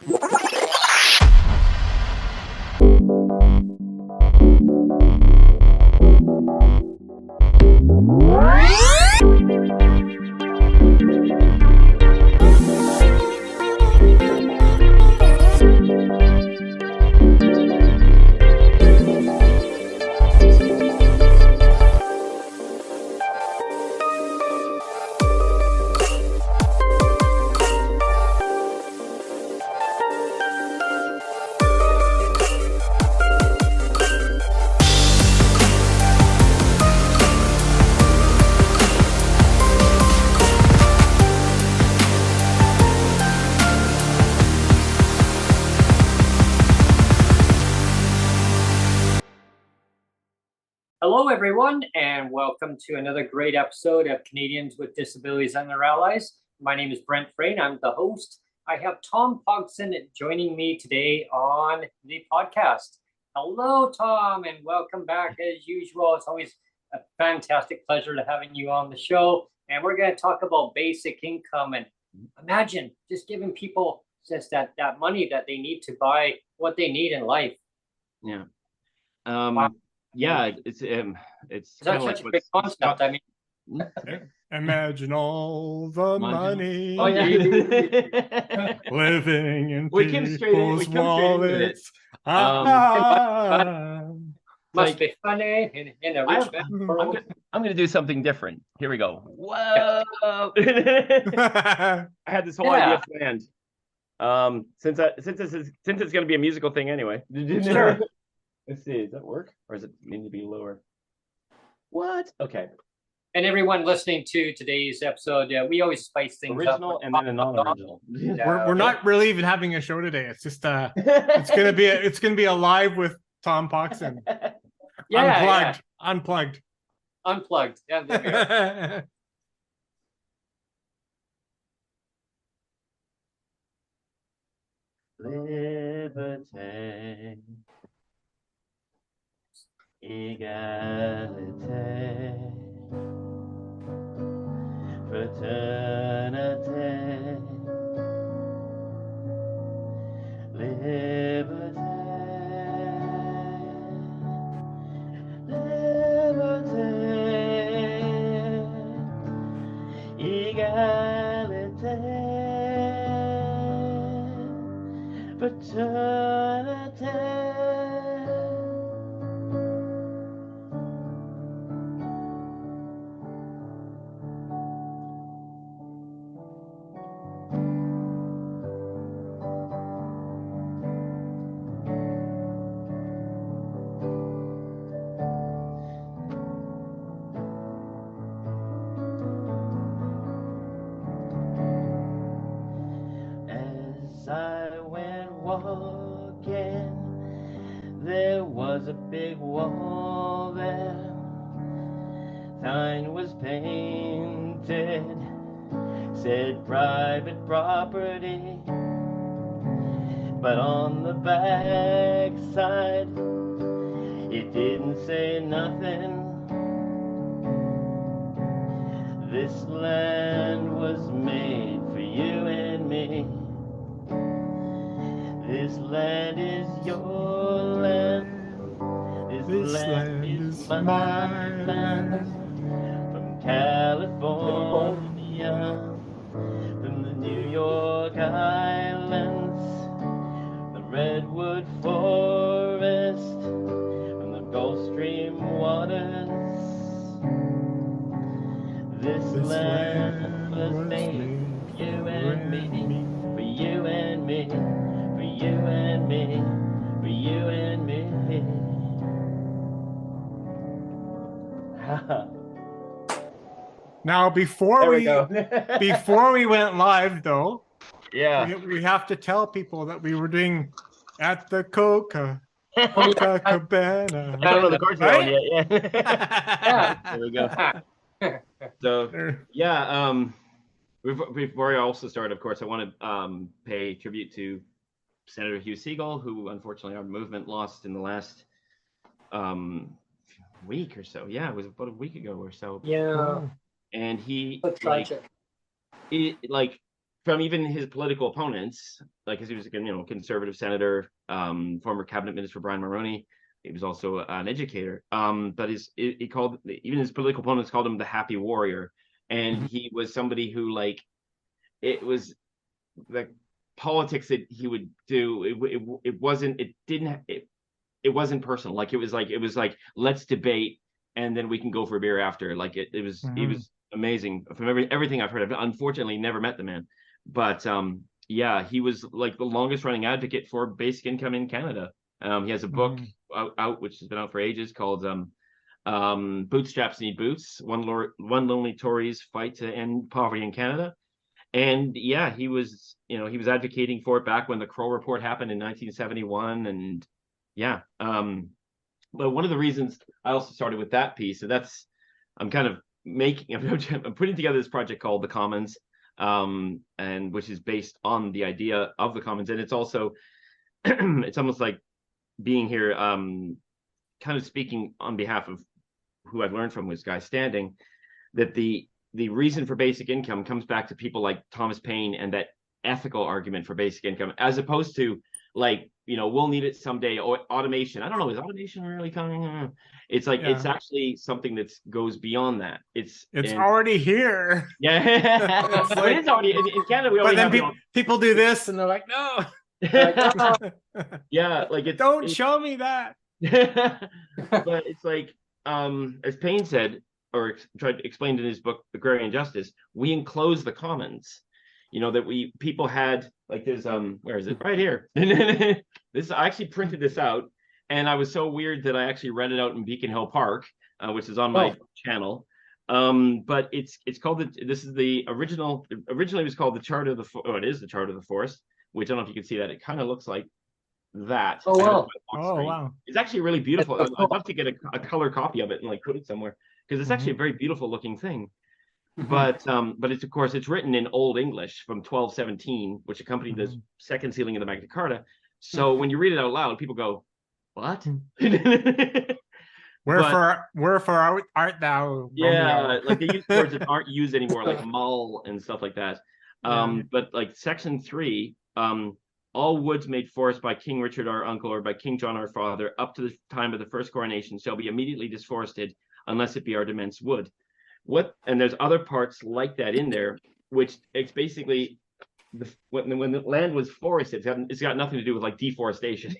Hello, everyone, and welcome to another great episode of Canadians with Disabilities and Their Allies. My name is Brent Frain. I'm the host. I have Tom Pogson joining me today on the podcast. Hello, Tom, and welcome back as usual. It's always a fantastic pleasure to having you on the show. And we're going to talk about basic income. And imagine just giving people just that money that they need to buy what they need in life. Yeah. Wow. Yeah, it's That's such a big concept. I mean, imagine all the money oh, yeah. living in people's wallets. Must be funny in a rich man's world. I'm going to do something different. Here we go. Whoa! I had this whole idea planned. Since it's going to be a musical thing anyway. Sure. Let's see, does that work? Or does it need to be lower? What? Okay. And everyone listening to today's episode, we always spice things original up. And then a non-original. We're not really even having a show today. It's just it's gonna be a live with Tom Pogson. Unplugged. Yeah, there we go. Liberté, égalité, fraternité, liberté, liberté, égalité, fraternité. As I went walking, there was a big wall there. Sign was painted, said private property, but on the back side it didn't say nothing. This land was made for you and me. This land is your land. This land is my land. From California, from the New York Islands, the Redwood Forest, from the Gulf Stream waters. This land was made for you and me, for you and me, for you and me, for you and me. Now, before we went live, though, yeah, we have to tell people that we were doing at the Coca Cabana. I don't know the chords Right? yet. Yeah. There we go. So yeah, before I also start, of course, I want to pay tribute to Senator Hugh Segal, who unfortunately our movement lost in the last week or so. Yeah, it was about a week ago or so. Yeah. And he So tragic. from even his political opponents, like, because he was a conservative senator, former cabinet minister Brian Mulroney. He was also an educator. But he called, even his political opponents called him the happy warrior, and he was somebody who, like, it was the politics that he would do. It wasn't personal. Like, it was like let's debate, and then we can go for a beer after. Like, it was amazing from everything I've heard. I've unfortunately never met the man, but yeah, he was like the longest running advocate for basic income in Canada. He has a book out which has been out for ages called Bootstraps Need Boots: One Lonely Tory's Fight to End Poverty in Canada. And yeah, he was advocating for it back when the Crow Report happened in 1971. And yeah, but one of the reasons I also started with that piece, so that's, I'm putting together this project called The Commons, and which is based on the idea of the Commons. And it's also, it's almost like being here, kind of speaking on behalf of who I've learned from, was Guy Standing, that the reason for basic income comes back to people like Thomas Paine and that ethical argument for basic income, as opposed to, like, we'll need it someday. Or automation. I don't know. Is automation really coming? It's like, it's actually something that goes beyond that. It's already here. Yeah. It's like, it's already in Canada. We already have people do this and they're like, no. Yeah. Like, don't show me that. But it's like, as Paine said, or tried to explain in his book, Agrarian Justice, we enclose the commons. That people had, like, there's where is it? Right here. I actually printed this out, and I was so weird that I actually read it out in Beacon Hill Park, which is on my channel. But it's called this is the original. Originally, it was called the Chart of the. It is the Chart of the Forest, which I don't know if you can see that. It kind of looks like that. Oh wow! Wow! It's actually really beautiful. I'd love to get a color copy of it and, like, put it somewhere, because it's actually a very beautiful looking thing. But it's, of course, it's written in Old English from 1217, which accompanied the second sealing of the Magna Carta. So when you read it out loud, people go, "What?" Wherefore art thou? Yeah, Romeo? like, they use words that aren't used anymore, like mull and stuff like that. But like section 3, all woods made forest by King Richard our uncle or by King John our father up to the time of the first coronation shall be immediately disforested, unless it be our demesne wood. And there's other parts like that in there, which it's basically when the land was forested, it's got nothing to do with, like, deforestation.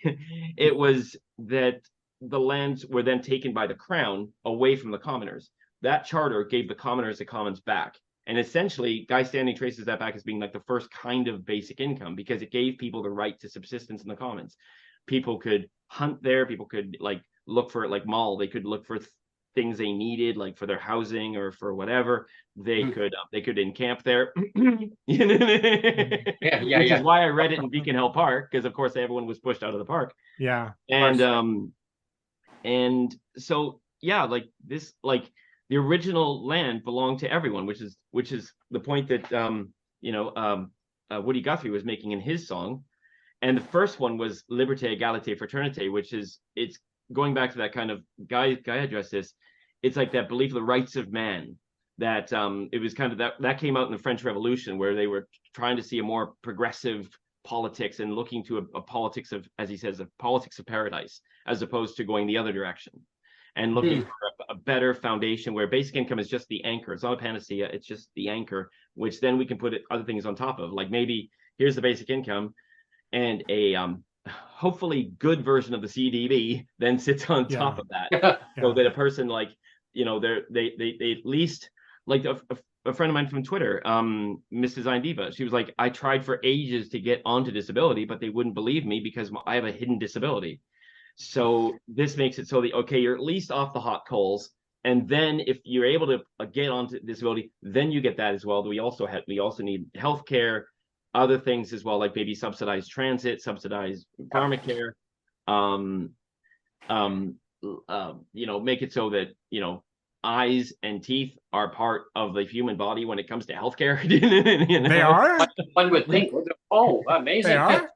It was that the lands were then taken by the crown away from the commoners. That charter gave the commoners the commons back. And essentially, Guy Standing traces that back as being, like, the first kind of basic income, because it gave people the right to subsistence in the commons. People could hunt there. People could, like, look for it, like mall. They could look for things they needed, like for their housing or for whatever. They could encamp there. Which is why I read it in Beacon Hill Park, because, of course, everyone was pushed out of the park. Yeah. And so, yeah, like this, like, the original land belonged to everyone, which is the point that Woody Guthrie was making in his song. And the first one was Liberté, Égalité, Fraternité, which is, it's going back to that kind of Guy addressed this. It's like that belief of the rights of man, that it was kind of that came out in the French Revolution, where they were trying to see a more progressive politics and looking to a politics of, as he says, a politics of paradise, as opposed to going the other direction, and looking for a better foundation where basic income is just the anchor. It's not a panacea. It's just the anchor, which then we can put other things on top of. Like, maybe here's the basic income, and a hopefully good version of the CDB then sits on top of that, so that a person, like, they at least, like, a friend of mine from Twitter, Miss Design Diva, she was like, I tried for ages to get onto disability, but they wouldn't believe me because I have a hidden disability. So this makes it so that, okay, you're at least off the hot coals, and then if you're able to get onto disability, then you get that as well. We also need healthcare, other things as well, like maybe subsidized transit, subsidized pharmacare, make it so that, eyes and teeth are part of the human body when it comes to healthcare. They are? One would think. Oh, amazing. They are?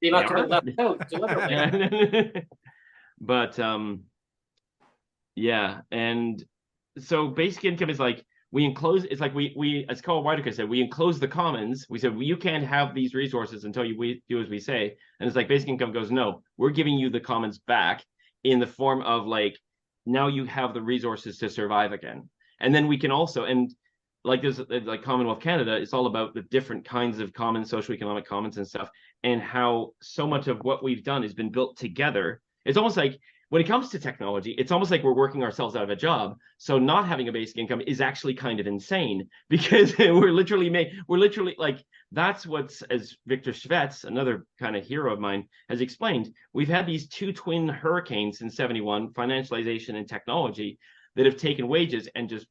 They must have been left out deliberately. But yeah, and so basic income is like we enclose. It's like we as Carl Whitaker said, we enclose the commons. We said, well, you can't have these resources until we do as we say. And it's like basic income goes, no, we're giving you the commons back in the form of like, now you have the resources to survive again. And then we can also, and like there's like Commonwealth Canada, it's all about the different kinds of commons, socioeconomic commons and stuff, and how so much of what we've done has been built together. It's almost like when it comes to technology, it's almost like we're working ourselves out of a job. So not having a basic income is actually kind of insane, because we're literally like, that's what's, as Victor Schvetz, another kind of hero of mine, has explained. We've had these two twin hurricanes in 71, financialization and technology, that have taken wages and just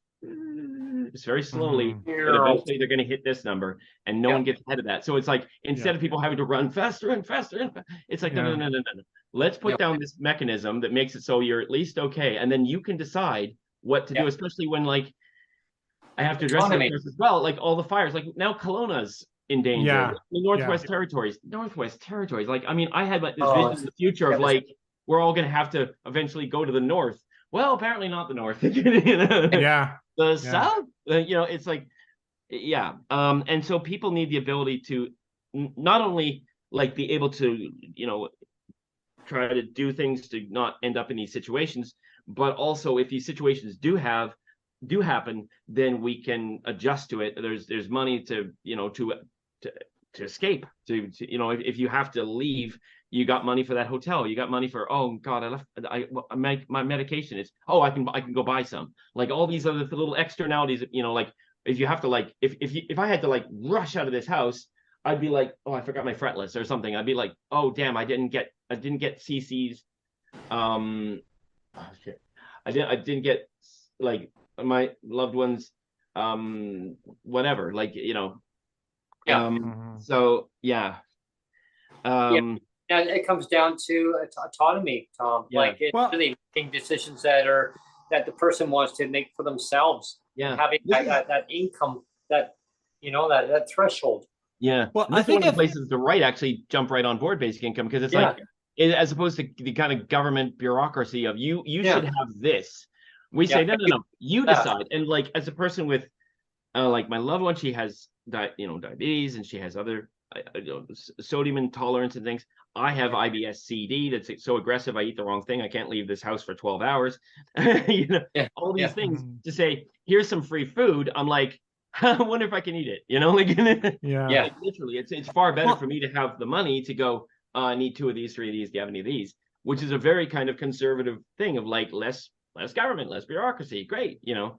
very slowly, but eventually they're going to hit this number, and no one gets ahead of that. So it's like, instead of people having to run faster and faster, it's like, no. Let's put down this mechanism that makes it so you're at least okay, and then you can decide what to do, especially when, like, I have to address this as well, like all the fires, like now Kelowna's in danger, the Northwest Territories, like, I mean, I had like this vision in the future of like, we're all going to have to eventually go to the north. Well, apparently not the north. The south, it's like, and so people need the ability to not only like be able to, try to do things to not end up in these situations, but also if these situations do happen, then we can adjust to it. There's money to escape, to if you have to leave, you got money for that hotel, you got money for, oh God, my medication is, I can go buy some, like all these other little externalities, like if you have to, like, if I had to like rush out of this house, I'd be like, I forgot my fretless or something. I'd be like, oh damn, I didn't get CC's, I didn't get like my loved ones, whatever, like, so and it comes down to autonomy, Tom. Like it's really making decisions that the person wants to make for themselves. Having that income, that that threshold. Well, I think one of the places the right actually jump right on board basic income, because it's like, as opposed to the kind of government bureaucracy of you should have this. We say no, you decide. And like, as a person with like my loved one, she has diabetes, and she has other sodium intolerance and things. I have IBS-CD that's so aggressive, I eat the wrong thing. I can't leave this house for 12 hours. All these things to say, here's some free food. I'm like, I wonder if I can eat it. Like, like literally, it's far better for me to have the money to go, I need 2 of these, 3 of these. Do you have any of these? Which is a very kind of conservative thing of like less government, less bureaucracy. Great, well,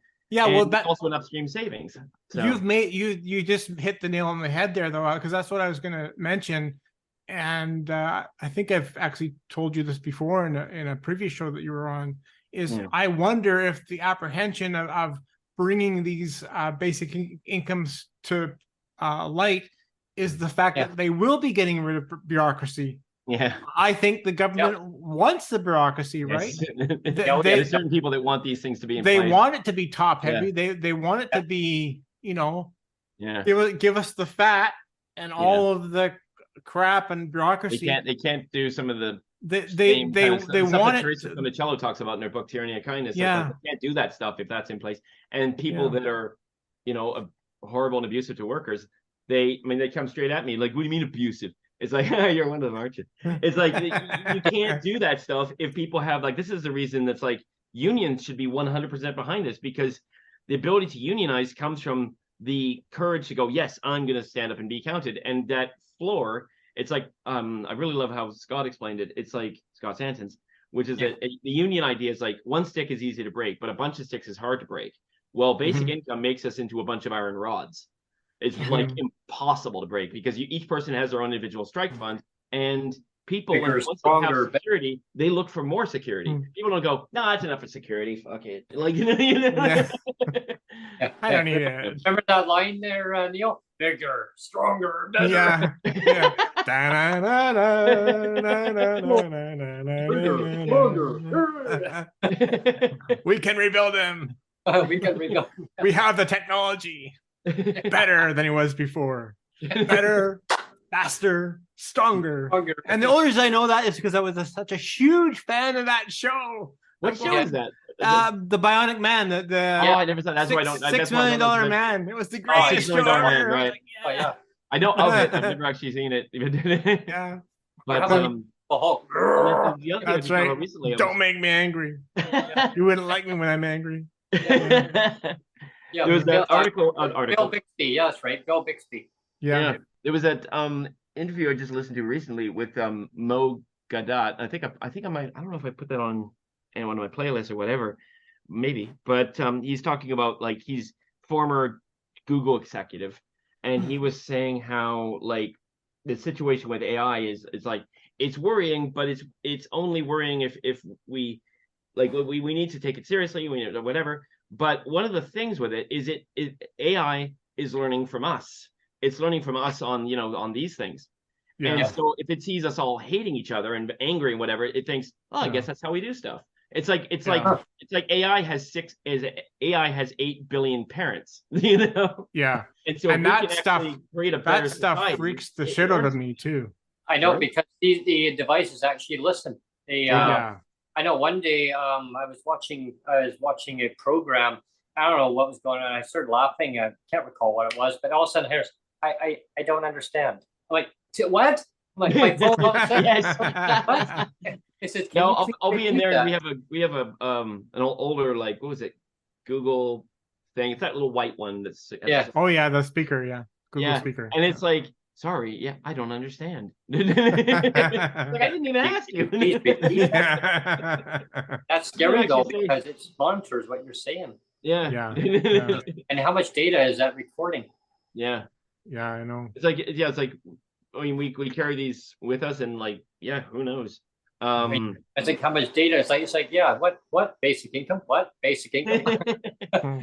that's also an upstream savings. So. You just hit the nail on the head there, though, because that's what I was going to mention. And I think I've actually told you this before in a previous show that you were on, is I wonder if the apprehension of bringing these basic incomes to light is the fact that they will be getting rid of bureaucracy. I think the government wants the bureaucracy, right? There's certain people that want these things to be in place. They want it to be top heavy. They want it to be, give us the fat and all of the crap and bureaucracy. They can't do some of the they want it. Teresa Funicello talks about in her book Tyranny of Kindness. Like, they can't do that stuff if that's in place. And people that are, horrible and abusive to workers, they come straight at me like, what do you mean abusive? It's like, you're one of them, aren't you? It's like, you can't do that stuff if people have, like, this is the reason that's like, unions should be 100% behind this, because the ability to unionize comes from the courage to go, yes, I'm going to stand up and be counted. And that floor, it's like, I really love how Scott explained it. It's like Scott Santons, which is that the union idea is like, one stick is easy to break, but a bunch of sticks is hard to break. Well, basic income makes us into a bunch of iron rods. It's like impossible to break, because each person has their own individual strike fund, and people, once they have security, they look for more security. People don't go, no, that's enough for security. Fuck it. Like, I don't need it. Remember that line there, Neil? Bigger, stronger, better. We can rebuild him. We can rebuild. We have the technology. Better than he was before. Better, faster, stronger. And the only reason I know that is because I was such a huge fan of that show. What show is that? The Bionic Man, I never saw. That's why I don't. $6 million man. It was the Oh, greatest $6 show million ever. man, right? Like, Oh yeah. I know of it. I've never actually seen it. Yeah. But How about the Hulk? the other thing I That's just thought right. about recently, Don't make me angry. You wouldn't like me when I'm angry. Yeah, there was that article. Bill Bixby. Yeah, that's right, Bill Bixby. Yeah. There was that interview I just listened to recently with Mo Gadat. I think I might. I don't know if I put that on one of my playlists or whatever. Maybe, but he's talking about like he's former Google executive, and he was saying how like the situation with AI is like it's worrying, but it's only worrying if we like we need to take it seriously, whatever. But one of the things with it is AI is learning from us. It's learning from us on on these things. Yeah. And so if it sees us all hating each other and angry and whatever, it thinks, oh, I guess that's how we do stuff. It's like AI has 8 billion parents, Yeah. And so And that stuff create a better that stuff society, freaks the shit out of me too. I know, because the devices actually listen. They I know one day I was watching a program. I don't know what was going on. I started laughing. I can't recall what it was, but all of a sudden here's I don't understand. I'm like, what? I'm like, my phone all of a sudden. Yes. What? It says, No, I'll be in there. And we have an older, like, what was it, Google thing. It's that little white one that's Oh yeah, the speaker. Yeah, Google speaker. And it's like, sorry, yeah, I don't understand. Like, I didn't even ask you. That's scary though, because it monitors what you're saying. Yeah. And how much data is that recording? Yeah, I know. It's like I mean, we carry these with us, and like, yeah, who knows? I think how much data. It's like, yeah, what basic income? What basic income?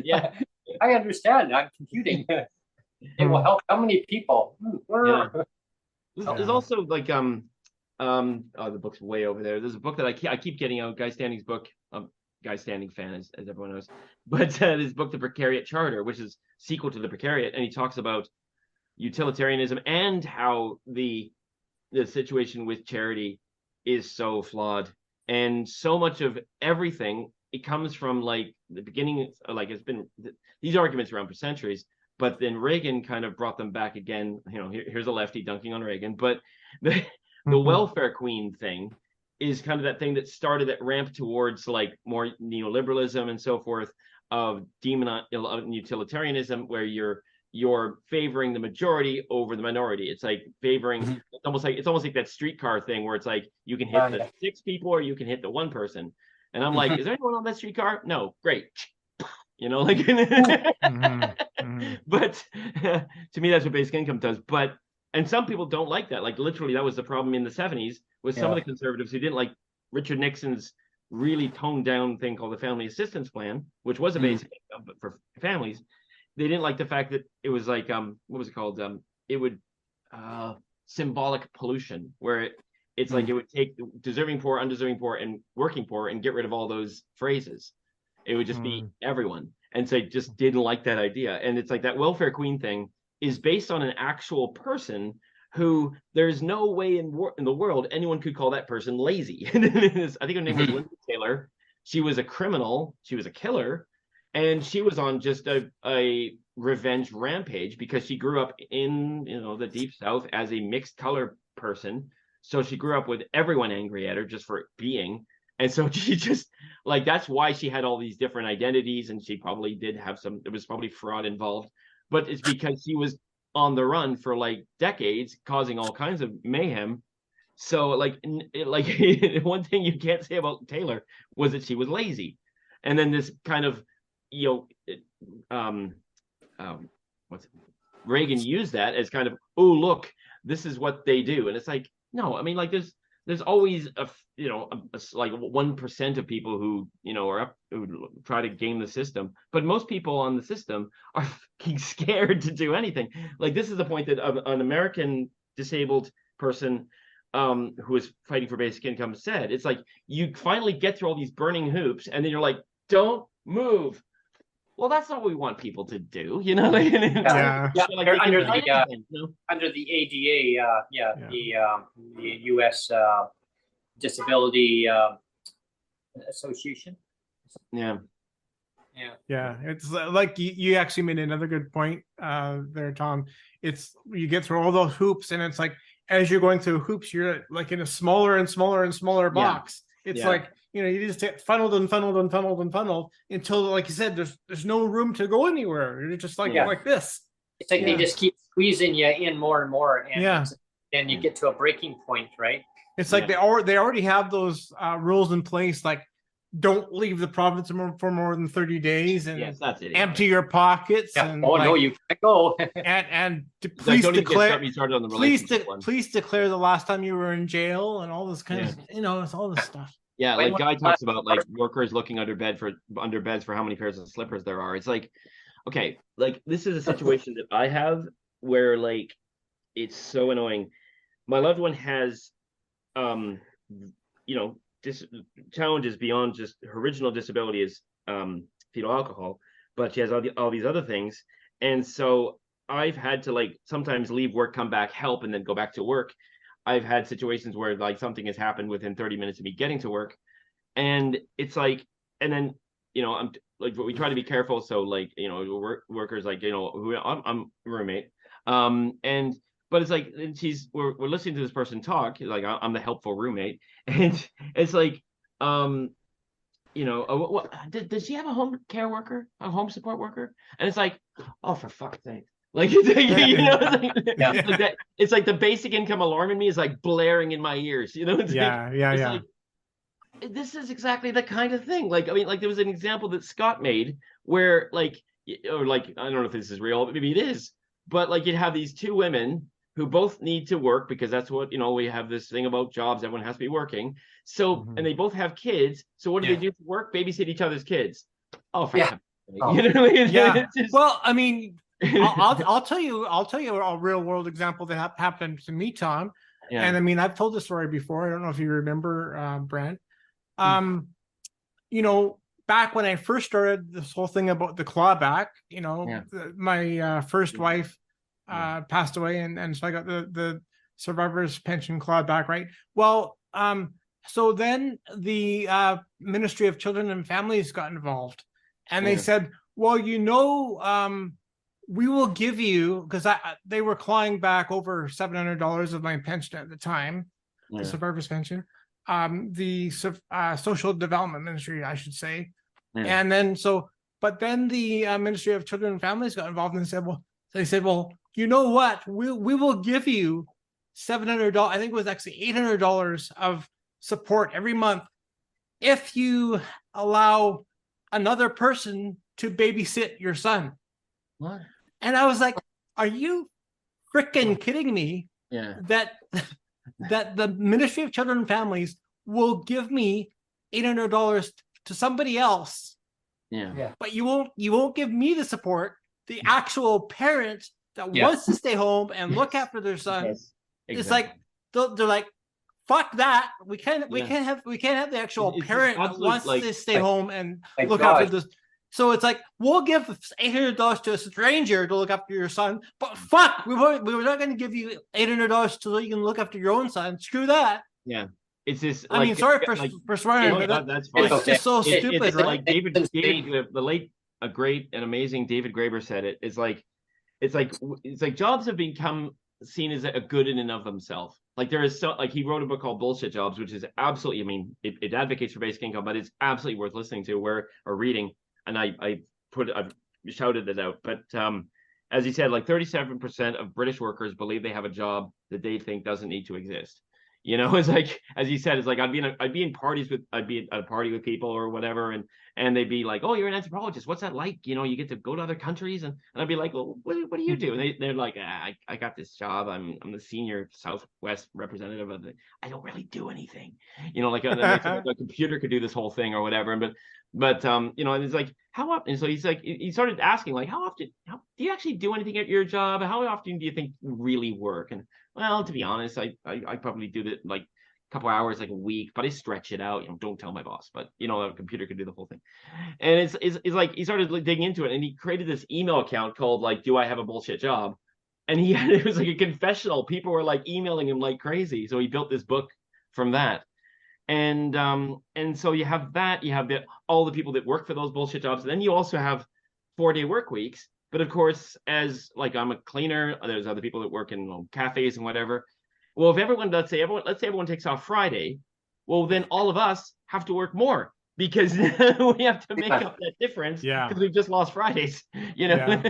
Yeah, I understand. I'm computing. It will help how many people? There's also like oh, the book's way over there. There's a book that I keep getting out. Guy Standing's book. Guy Standing fan, as everyone knows. But this book, The Precariat Charter, which is sequel to The Precariat, and he talks about utilitarianism and how the situation with charity is so flawed, and so much of everything, it comes from like the beginning. Like, it's been these arguments around for centuries, but then Reagan kind of brought them back again. Here's a lefty dunking on Reagan, but the welfare queen thing is kind of that thing that started that ramp towards like more neoliberalism and so forth, of utilitarianism, where you're favoring the majority over the minority. It's like favoring it's almost like that streetcar thing where it's like you can hit the 6 people or you can hit the 1 person. And I'm like, is there anyone on that streetcar? No, great. Like but to me that's what basic income does. But and some people don't like that. Like, literally, that was the problem in the 70s with some of the conservatives who didn't like Richard Nixon's really toned down thing called the Family Assistance Plan, which was a basic income but for families. They didn't like the fact that it was like what was it called? It would symbolic pollution, where it's like it would take deserving poor, undeserving poor, and working poor and get rid of all those phrases. It would just be everyone. And so I just didn't like that idea. And it's like that welfare queen thing is based on an actual person who there's no way in the world anyone could call that person lazy. I think her name was Linda Taylor. She was a criminal. She was a killer. And she was on just a revenge rampage because she grew up in the deep South as a mixed color person. So she grew up with everyone angry at her just for being. And so she just, like, that's why she had all these different identities, and she probably did have there was probably fraud involved, but it's because she was on the run for like decades, causing all kinds of mayhem. So like one thing you can't say about Taylor was that she was lazy. And then this kind of, Reagan used that as kind of, oh, look, this is what they do. And it's like, no, I mean, like, there's always like 1% of people who who try to game the system, but most people on the system are fucking scared to do anything. Like, this is the point that an American disabled person who is fighting for basic income said. It's like, you finally get through all these burning hoops, and then you're like, don't move. Well, that's not what we want people to do, Under the ADA, the U.S. Disability Association. Yeah. Yeah, it's like you actually made another good point there, Tom. It's you get through all those hoops, and it's like as you're going through hoops, you're like in a smaller and smaller and smaller box. It's like, you know, you just get funneled and funneled and funneled and funneled until, like you said, there's no room to go anywhere. You're just like this. It's like they just keep squeezing you in more and more, and and you get to a breaking point, right? It's like they already have those rules in place, like don't leave the province for more than 30 days and that's it, empty your pockets. And no, you can't go. and please declare, please declare the last time you were in jail and all this kind of, you know, it's all this stuff. Yeah, like Guy talks about like workers looking under beds for how many pairs of slippers there are. It's like, okay, like this is a situation that I have where like it's so annoying. My loved one has you know, challenges beyond just her original disability is fetal alcohol, but she has all these other things. And so I've had to like sometimes leave work, come back, help, and then go back to work. I've had situations where like something has happened within 30 minutes of me getting to work. And it's like, and then, you know, I'm like, we try to be careful. So like, you know, workers like, you know, who I'm a roommate. But it's like, we're listening to this person talk, like I'm the helpful roommate. And it's like, you know, does she have a home care worker, a home support worker? And it's like, oh, for fuck's sake. Like, you know, like that, it's like the basic income alarm in me is like blaring in my ears, you know? It's like, this is exactly the kind of thing. Like, I mean, like there was an example that Scott made where like, or like, I don't know if this is real, but maybe it is, but like you'd have these two women who both need to work because that's what, you know, we have this thing about jobs, everyone has to be working. So, and they both have kids. So what do they do for work? Babysit each other's kids. Oh, for heaven's sake. You know what I mean? Yeah. Well, I mean, I'll tell you a real world example that happened to me, Tom. Yeah. And I mean, I've told the story before. I don't know if you remember, Brent. You know, back when I first started this whole thing about the clawback, you know, my first wife passed away, and so I got the survivor's pension clawback, right? Well, so then the Ministry of Children and Families got involved, and they said, well, you know, we will give you, because they were clawing back over $700 of my pension at the time, the survivor's pension, the Social Development Ministry, I should say. And then but then the Ministry of Children and Families got involved and said, well, you know what? We will give you $700. I think it was actually $800 of support every month if you allow another person to babysit your son. What? And I was like, are you freaking kidding me? Yeah. That the Ministry of Children and Families will give me $800 to somebody else. Yeah. But you won't give me the support, the actual parent that wants to stay home and look after their son. Yes, exactly. It's like they're like, fuck that. We can't have the actual parent that wants to stay home and look after this. So it's like, we'll give $800 to a stranger to look after your son, but fuck, we were not going to give you $800 so you can look after your own son. Screw that. Yeah. It's just, I mean, sorry for swearing, but that's fine. It's just so stupid, it's right? Like David, the late, a great and amazing David Graeber said it. It's like jobs have become seen as a good in and of themselves. Like there is he wrote a book called Bullshit Jobs, which is absolutely, I mean, it advocates for basic income, but it's absolutely worth listening to or reading. And I've shouted it out. But as he said, like 37% of British workers believe they have a job that they think doesn't need to exist. You know, it's like, as he said, it's like I'd be at a party with people or whatever, and they'd be like, oh, you're an anthropologist, what's that like? You know, you get to go to other countries, and I'd be like, well, what do you do? And they're like, I got this job, I'm the senior Southwest representative of I don't really do anything, you know, like a computer could do this whole thing or whatever. But you know, and it's like, how often? And so he's like, he started asking, like, how do you actually do anything at your job? How often do you think you really work? And well, to be honest, I probably do that like a couple hours, like a week, but I stretch it out. You know, don't tell my boss, but you know, a computer could do the whole thing. And it's like he started digging into it, and he created this email account called like, "Do I have a bullshit job?" And it was like a confessional. People were like emailing him like crazy, so he built this book from that. And so you have that, you have all the people that work for those bullshit jobs. And then you also have 4-day work weeks. But of course, as like I'm a cleaner, there's other people that work in cafes and whatever. Well, if everyone, let's say everyone takes off Friday, well, then all of us have to work more because we have to make up that difference because we've just lost Fridays, you know. Yeah.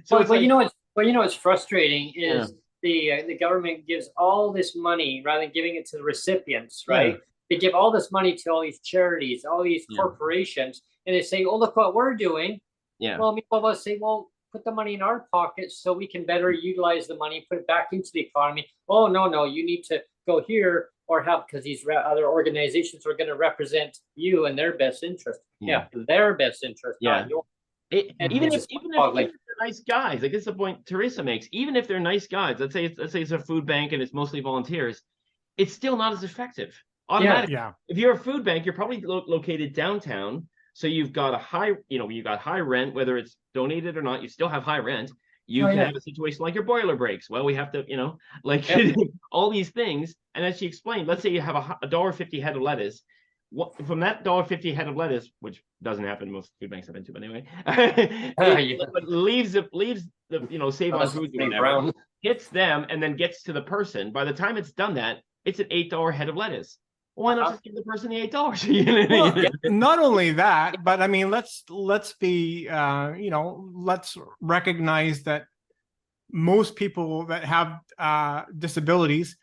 So well, what's frustrating is the government gives all this money rather than giving it to the recipients, right? They give all this money to all these charities, all these corporations, and they say, "Oh, look what we're doing." Yeah. Well, people will say, "Well, put the money in our pockets so we can better utilize the money, put it back into the economy." Oh, no, you need to go here or have, because these other organizations are going to represent you and their best interest. Yeah, their best interest, not yours. Even if they're nice guys, like this is the point Teresa makes. Even if they're nice guys, let's say it's a food bank and it's mostly volunteers, it's still not as effective. Automatically, if you're a food bank, you're probably located downtown, so you've got high rent, whether it's donated or not. You still have high rent. You can have a situation like your boiler breaks. Well, we have to, all these things. And as she explained, let's say you have a $1.50 head of lettuce. From that $1.50 head of lettuce, which doesn't happen in most food banks I've been to, but anyway, it leaves the save on food or whatever, hits them and then gets to the person. By the time it's done that, it's an $8 head of lettuce. Why not just give the person the $8? Well, not only that, but I mean, let's be, let's recognize that most people that have disabilities,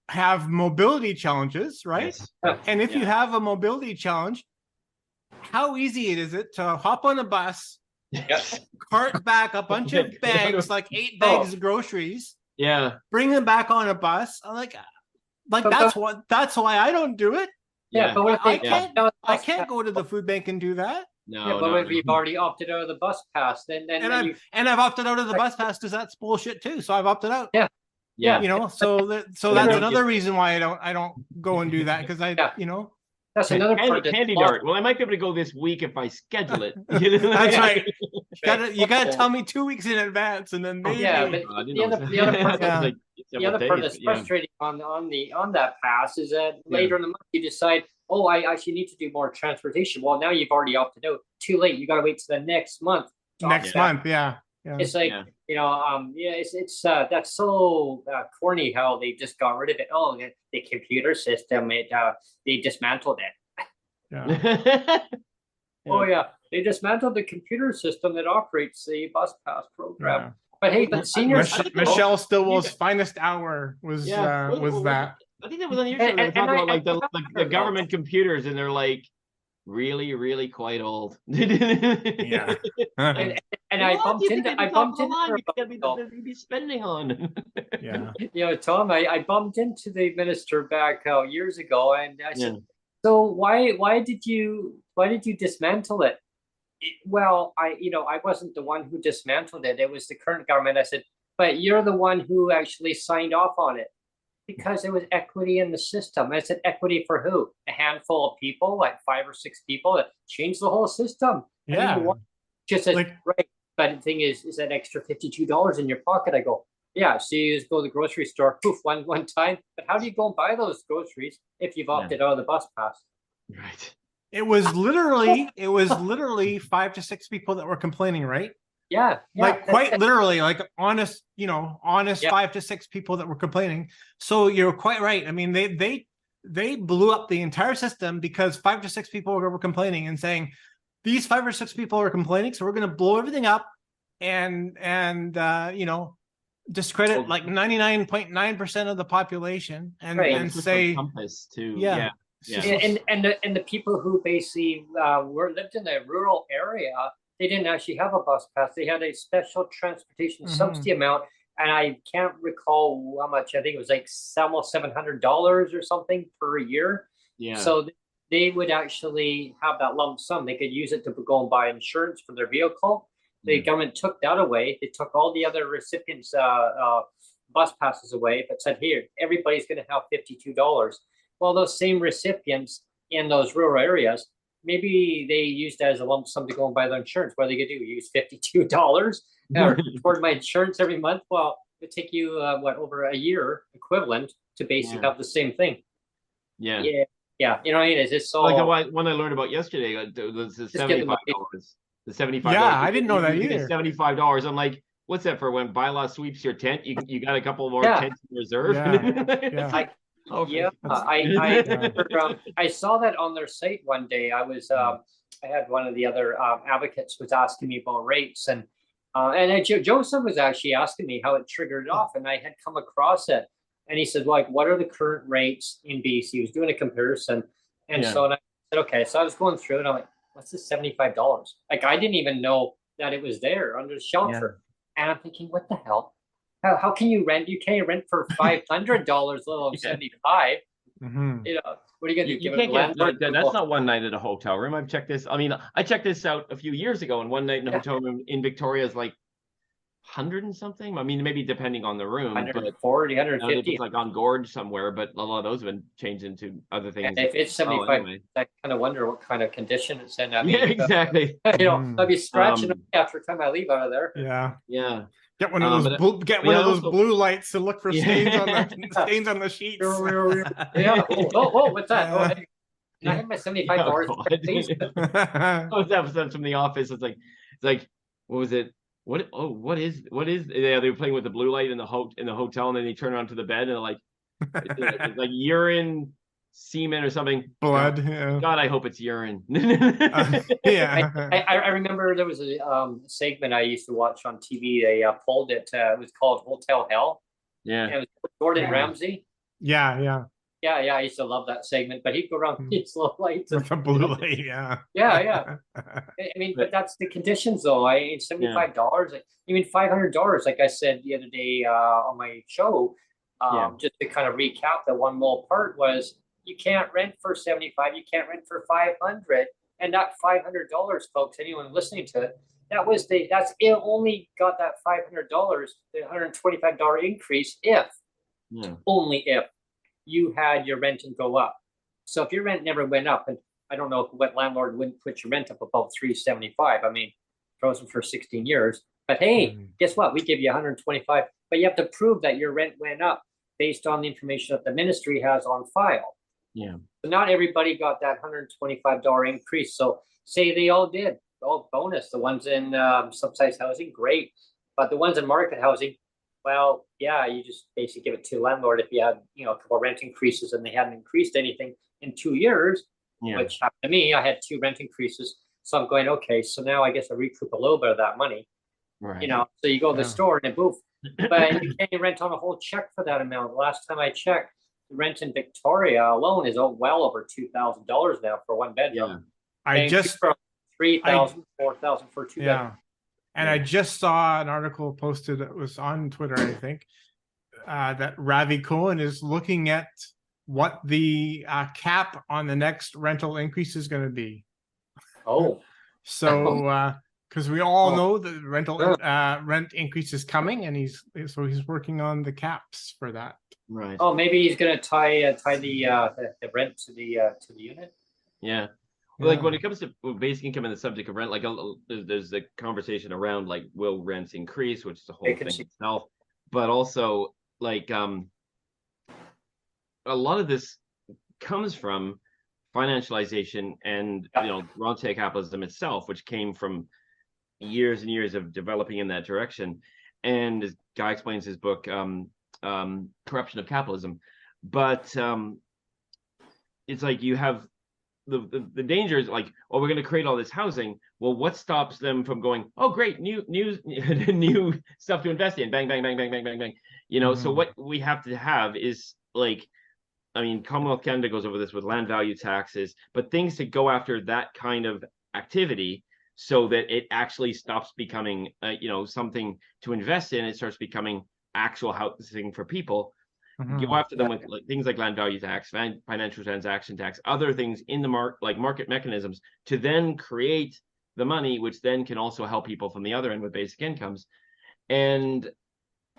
have mobility challenges, right? Yes. And if you have a mobility challenge, how easy is it to hop on a bus, cart back a bunch of bags, like 8 bags of groceries, bring them back on a bus? That's why I don't do it. But I can't go to the food bank and do that. But if you've already opted out of the bus pass, then I've opted out of the bus pass because that's bullshit too. So I've opted out. So that's another reason why I don't go and do that, because that's another part. Candy dart. Well, I might be able to go this week if I schedule it. That's right. You gotta tell me 2 weeks in advance, and then maybe. But the other part that's frustrating on that pass is that later in the month you decide, oh, I actually need to do more transportation. Well, now you've already opted out. Too late. You got to wait to the next month. Next month, It's like it's that's so corny how they just got rid of it. Oh, the computer system, they dismantled it. They dismantled the computer system that operates the bus pass program. But hey, but seniors, Michelle Stillwell's finest hour was that. I think that was unusual. They talk about like the government computers, and they're like really, really quite old. And I bumped into be spending on. Tom, I bumped into the minister back years ago, and I said, so why did you dismantle it? Well, I wasn't the one who dismantled it. It was the current government. I said, but you're the one who actually signed off on it, because there was equity in the system. I said, equity for who? A handful of people, like 5 or 6 people that changed the whole system. Just says, right. But the thing is that extra $52 in your pocket. I go, so you just go to the grocery store, poof, one time. But how do you go and buy those groceries if you've opted out of the bus pass? Right. It was literally 5 to 6 people that were complaining, right? Quite literally, like honest 5 to 6 people that were complaining. So you're quite right. I mean, they blew up the entire system because 5 to 6 people were complaining and saying, these 5 or 6 people are complaining, so we're going to blow everything up and discredit like 99.9% of the population and say compass too. And the people who basically lived in a rural area, they didn't actually have a bus pass. They had a special transportation subsidy amount, and I can't recall how much. I think it was like almost $700 or something per year. So they would actually have that lump sum. They could use it to go and buy insurance for their vehicle. The government took that away. They took all the other recipients' bus passes away, but said, here, everybody's going to have $52. Well, those same recipients in those rural areas, maybe they used as a lump sum to go and buy their insurance. What are they going to do? Use $52 toward my insurance every month? Well, it would take you over a year equivalent to basically have the same thing. Yeah, you know what I mean? Is this so? Like the one I learned about yesterday, the $75. The $75. Yeah, I didn't know that you either. get $75. I'm like, what's that for? When bylaw sweeps your tent, you got a couple more Yeah. tents in reserve. Yeah. I saw that on their site one day. I had one of the other advocates was asking me about rates, and Joseph was actually asking me how it triggered it off, and I had come across it, and he said, like, what are the current rates in BC? He was doing a comparison, and so I said, okay. So I was going through it, and I'm like, what's this $75? Like, I didn't even know that it was there under the shelter, and I'm thinking, what the hell? How can you rent? You can't rent for $500, let alone $75. Mm-hmm. You know, what are you gonna do? You Give can't it get that's not one night at a hotel room. I've checked this. I mean, I checked this out a few years ago, and one night in a hotel room in Victoria is like 100 and something. I mean, maybe depending on the room, 140, 150. It's like on Gorge somewhere, but a lot of those have been changed into other things. And if it's 75, anyway. I kind of wonder what kind of condition it's in. I mean, yeah, exactly. You know, I'd be scratching after the time I leave out of there. Yeah. Get one of those those blue lights to look for stains on the sheets. Yeah. Oh, what's that? Oh, hey, can I have my $75? Please? That's from The Office. It's like, what was it? What is? Yeah, they were playing with the blue light in the hotel, and then they turn around to the bed, and it's like urine, semen, or something. Blood. God, I hope it's urine. Yeah. I remember there was a segment I used to watch on TV. They pulled it. It was called Hotel Hell. Yeah. And it was Gordon Ramsay. Yeah. I used to love that segment, but he'd go around these little lights. With the blue light, Yeah. I mean, but that's the conditions, though. I mean, $75. I mean, $500. Like I said the other day on my show, just to kind of recap, the one little part was you can't rent for $75. You can't rent for $500, and that $500, folks. Anyone listening to it, that's it. Only got that $500, the $125 increase only if you had your renting go up. So if your rent never went up, and I don't know what landlord wouldn't put your rent up about $375. I mean, frozen for 16 years. But hey, guess what? We give you $125, but you have to prove that your rent went up based on the information that the ministry has on file. Yeah. So not everybody got that $125 increase. So say they all did. Oh, bonus. The ones in subsidized housing, great. But the ones in market housing, well, yeah, you just basically give it to the landlord if you had, a couple of rent increases and they hadn't increased anything in 2 years, which happened to me. I had 2 rent increases. So I'm going, okay, so now I guess I recoup a little bit of that money. Right. So you go to the store and boom. But you can't rent on a whole check for that amount. Last time I checked, the rent in Victoria alone is well over $2,000 now for one bedroom. I just $3,000, $4,000 for 2 bedrooms. And I just saw an article posted that was on Twitter, I think, that Ravi Cohen is looking at what the cap on the next rental increase is going to be. Oh. So, because we all know the rent increase is coming, and he's working on the caps for that. Right. Oh, maybe he's going to tie the rent to the unit. Yeah. Like when it comes to basic income and the subject of rent, like there's a conversation around like will rents increase, which is a whole thing itself, but also like a lot of this comes from financialization and rentier capitalism itself, which came from years and years of developing in that direction. And as Guy explains his book, Corruption of Capitalism, but it's like you have the danger is like, we're going to create all this housing. Well, what stops them from going, oh, great, new stuff to invest in, bang, bang, bang, bang, bang, bang, bang. So what we have to have is like, I mean, Commonwealth Canada goes over this with land value taxes, but things to go after that kind of activity so that it actually stops becoming, something to invest in. It starts becoming actual housing for people. Go after them with things like land value tax, financial transaction tax, other things in the market mechanisms to then create the money, which then can also help people from the other end with basic incomes. And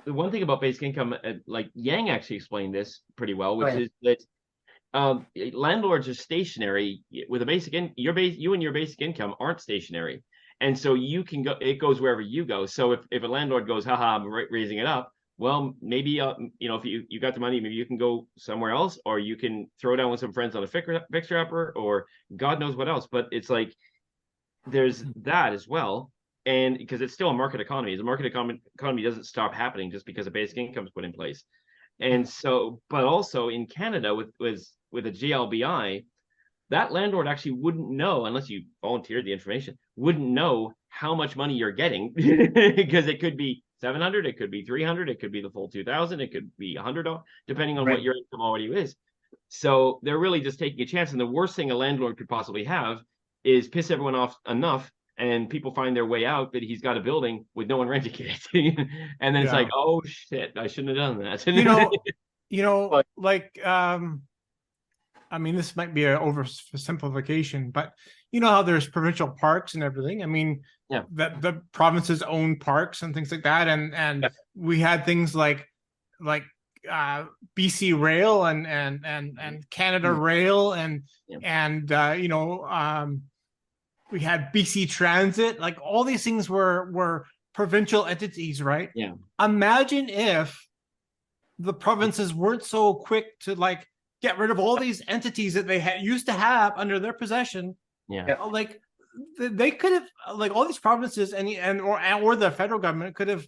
the one thing about basic income, like Yang actually explained this pretty well, which is that landlords are stationary with a basic you and your basic income aren't stationary, and so you can go. It goes wherever you go. So if a landlord goes, haha, I'm raising it up. well, maybe if you got the money, maybe you can go somewhere else, or you can throw down with some friends on a fixer upper, or God knows what else. But it's like there's that as well, and because it's still a market economy. The market economy doesn't stop happening just because a basic income is put in place. And so, but also in Canada with a GLBI, that landlord actually wouldn't know, unless you volunteered the information, wouldn't know how much money you're getting because it could be 700, it could be 300, it could be the full 2,000, it could be $100, depending on what your income already is. So they're really just taking a chance. And the worst thing a landlord could possibly have is piss everyone off enough, and people find their way out, but he's got a building with no one renting it. And then it's like, oh shit, I shouldn't have done that. I mean, this might be an oversimplification, but you know how there's provincial parks and everything. I mean, that the provinces own parks and things like that, and we had things like BC Rail and Canada Rail and we had BC Transit. Like all these things were provincial entities, right? Yeah. Imagine if the provinces weren't so quick to like get rid of all these entities that they used to have under their possession. Yeah. Like they could have, like all these provinces or the federal government could have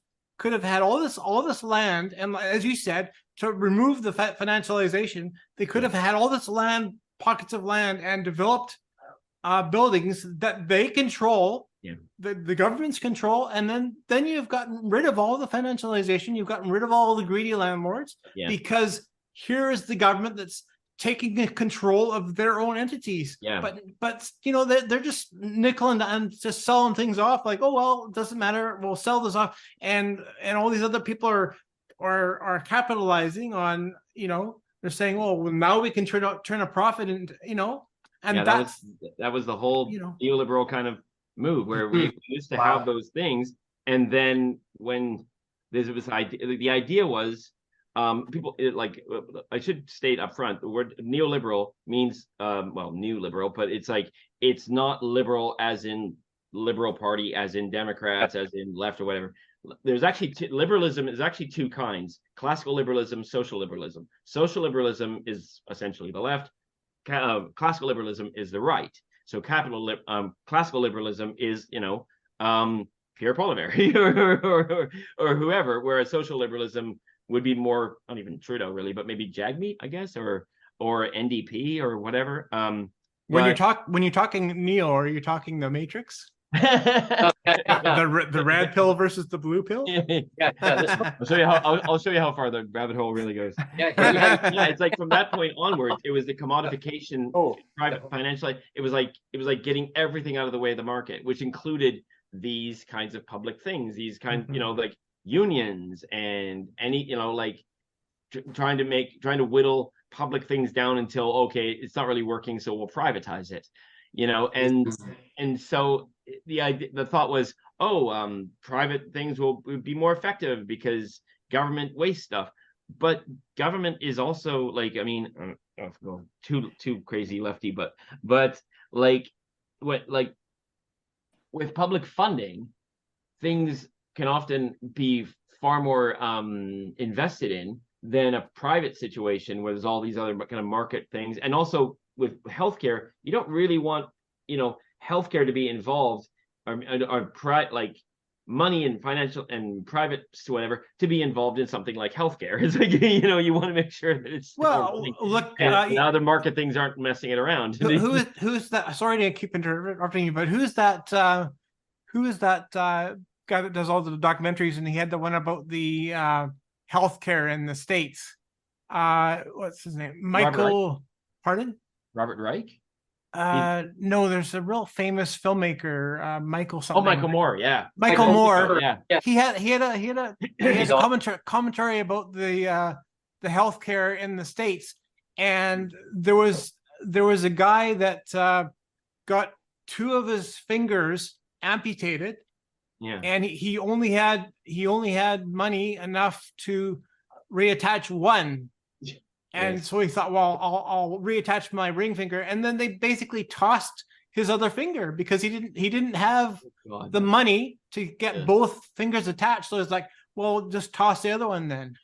had all this land, and as you said, to remove the financialization, they could have had all this land, pockets of land, and developed buildings that they control, the government's control, and then you've gotten rid of all the financialization, you've gotten rid of all the greedy landlords, because here is the government that's taking control of their own entities. But they're just nickeling and just selling things off, like, oh well, it doesn't matter, we'll sell this off, and all these other people are capitalizing on, they're saying, oh well, now we can turn a profit, and that was the whole neoliberal kind of move, where we used to have those things, and then when there was the idea was, people I should state up front, the word neoliberal means new liberal, but it's not liberal as in liberal party, as in Democrats, as in left or whatever. There's actually liberalism is actually two kinds: classical liberalism, social liberalism. Social liberalism is essentially the left. Classical liberalism is the right. So classical liberalism is Pierre Poilievre or whoever, whereas social liberalism would be more, not even Trudeau really, but maybe Jagmeet, I guess, or NDP or whatever. When you're talking Neo, are you talking the Matrix? the red pill versus the blue pill? I'll show you how far the rabbit hole really goes. It's like from that point onwards, it was the commodification, private financial. It was like getting everything out of the way of the market, which included these kinds of public things, these kind, like unions and any, trying to whittle public things down until, okay, it's not really working, so we'll privatize it, and so the thought was, private things would be more effective because government wastes stuff. But government is also too crazy lefty, but with public funding, things can often be far more invested in than a private situation where there's all these other kind of market things. And also with healthcare, you don't really want healthcare to be involved, or money and financial and private whatever to be involved in something like healthcare. It's like you want to make sure that it's look, and other market things aren't messing it around. Who's that? Sorry to keep interrupting you, but who's that guy that does all the documentaries, and he had the one about the healthcare in the States? What's his name? Michael. Pardon? Robert Reich? No, there's a real famous filmmaker, Michael something. Oh, Michael Moore, yeah. Michael Moore. Yeah. He had a commentary about the healthcare in the States, and there was a guy that got two of his fingers amputated. Yeah. And he only had money enough to reattach one. And so he thought, well, I'll reattach my ring finger, and then they basically tossed his other finger because he didn't have the money to get both fingers attached. So it's like, Well, just toss the other one then.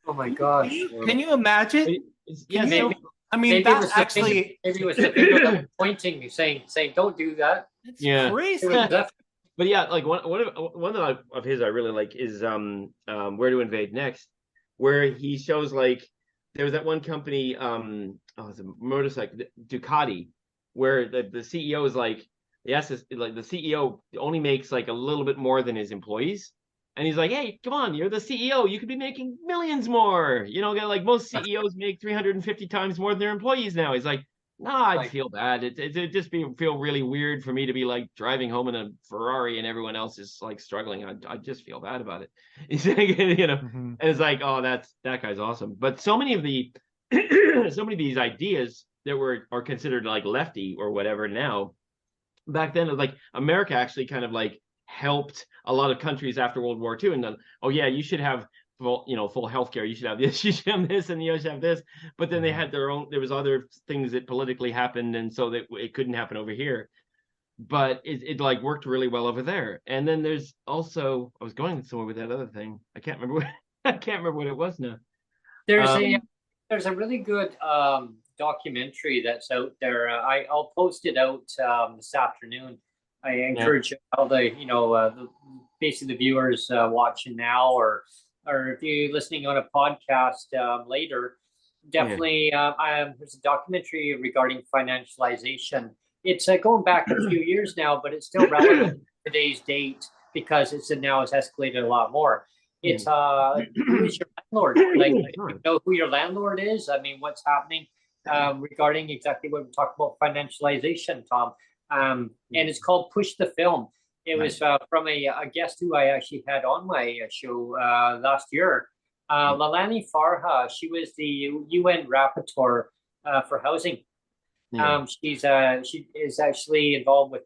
Oh my gosh. Can you imagine? Yeah, Can you- so I mean, Maybe it that's was the actually finger, maybe it was the finger that was pointing me, saying, don't do that. it's Yeah. crazy. It was definitely but yeah, like one of his I really like is Where to Invade Next, where he shows like there was that one company it's a motorcycle Ducati, where the CEO is like, yes, like the CEO only makes like a little bit more than his employees, and he's like, hey, come on, you're the CEO, you could be making millions more, like most CEOs make 350 times more than their employees now. He's like, nah, I'd feel bad. It'd just feel really weird for me to be like driving home in a Ferrari and everyone else is like struggling. I'd just feel bad about it. He's like, and it's like, oh, that guy's awesome. But so many of the so many of these ideas that are considered like lefty or whatever now, back then, like America actually kind of like helped a lot of countries after World War II, and then, oh yeah, you should have full healthcare, you should have this, you should have this, and you should have this. But then they had their own, there was other things that politically happened, and so that it couldn't happen over here. But it like worked really well over there. And then there's also, I was going somewhere with that other thing. I can't remember what it was now. There's a really good documentary that's out there. I'll post it out this afternoon. I encourage all the basically the viewers watching now, or if you're listening on a podcast later, definitely there's a documentary regarding financialization. It's going back a few years now, but it's still relevant to today's date because it's escalated a lot more. It's who is your landlord? Like, you know who your landlord is? I mean, what's happening regarding exactly what we talked about financialization, Tom? And it's called Push the Film. It was from a guest who I actually had on my show last year, Lalani Farha. She was the UN rapporteur for housing. She is actually involved with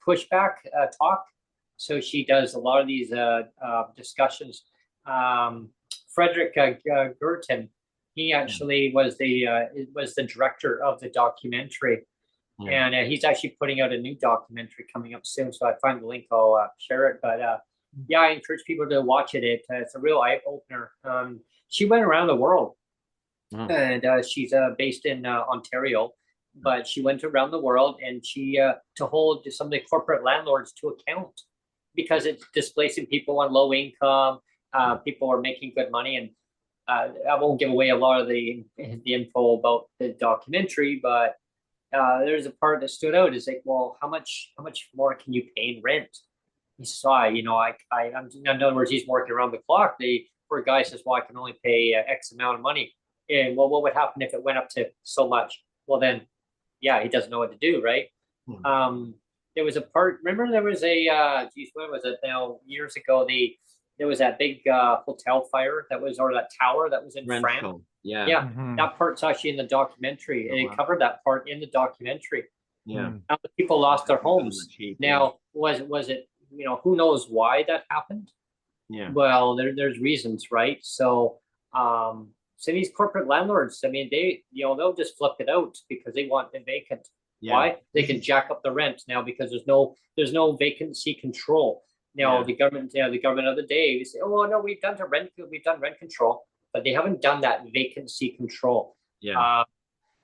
Pushback Talk. So she does a lot of these discussions. Frederick Gerten, he actually was the director of the documentary, and he's actually putting out a new documentary coming up soon. So I find the link, I'll share it. But yeah, I encourage people to watch it. It's a real eye opener. She went around the world, and she's based in Ontario. But she went around the world, and she to hold some of the corporate landlords to account, because it's displacing people on low income. People are making good money, and I won't give away a lot of the info about the documentary, but there's a part that stood out. Is like, well, how much more can you pay in rent? He says, in other words, he's working around the clock. The poor guy says, well, I can only pay X amount of money. And well, what would happen if it went up to so much? Well, then, yeah, he doesn't know what to do, right? There was a part. Remember, there was when was it now? Years ago, there was that big hotel fire or that tower that was in France. Yeah, that part's actually in the documentary. And it covered that part in the documentary. Yeah, now the people lost their homes. Now, was it? Who knows why that happened? Yeah. Well, there's reasons, right? So, so these corporate landlords, I mean, they'll just flip it out because they want it vacant. Yeah. Why? They can jack up the rent now because there's no vacancy control. Now the government of the day, we say, oh no, we've done rent control, but they haven't done that vacancy control. Yeah.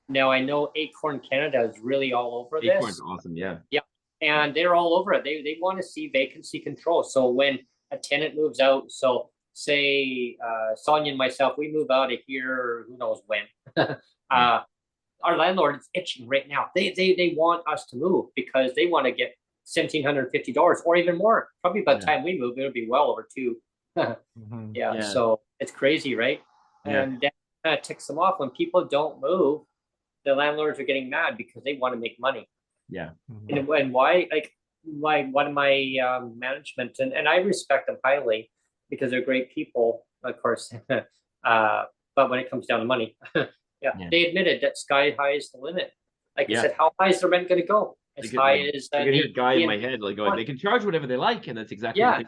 Now I know Acorn Canada is really all over this. Acorn's awesome, yeah. Yeah, and they're all over it. They want to see vacancy control. So when a tenant moves out, so say Sonia and myself, we move out of here, who knows when. Our landlord is itching right now. They want us to move because they want to get $1,750 or even more. Probably by the time we move, it'll be well over $2,000. Yeah, so it's crazy, right? Yeah. And that kind of ticks them off. When people don't move, the landlords are getting mad because they want to make money. Yeah. And why? Like, one of my management, and I respect them highly because they're great people, of course. But when it comes down to money, they admitted that sky high is the limit. Like I said, how high is the rent going to go? As high as I can hear a guy in my head like going, they can charge whatever they like, and that's exactly what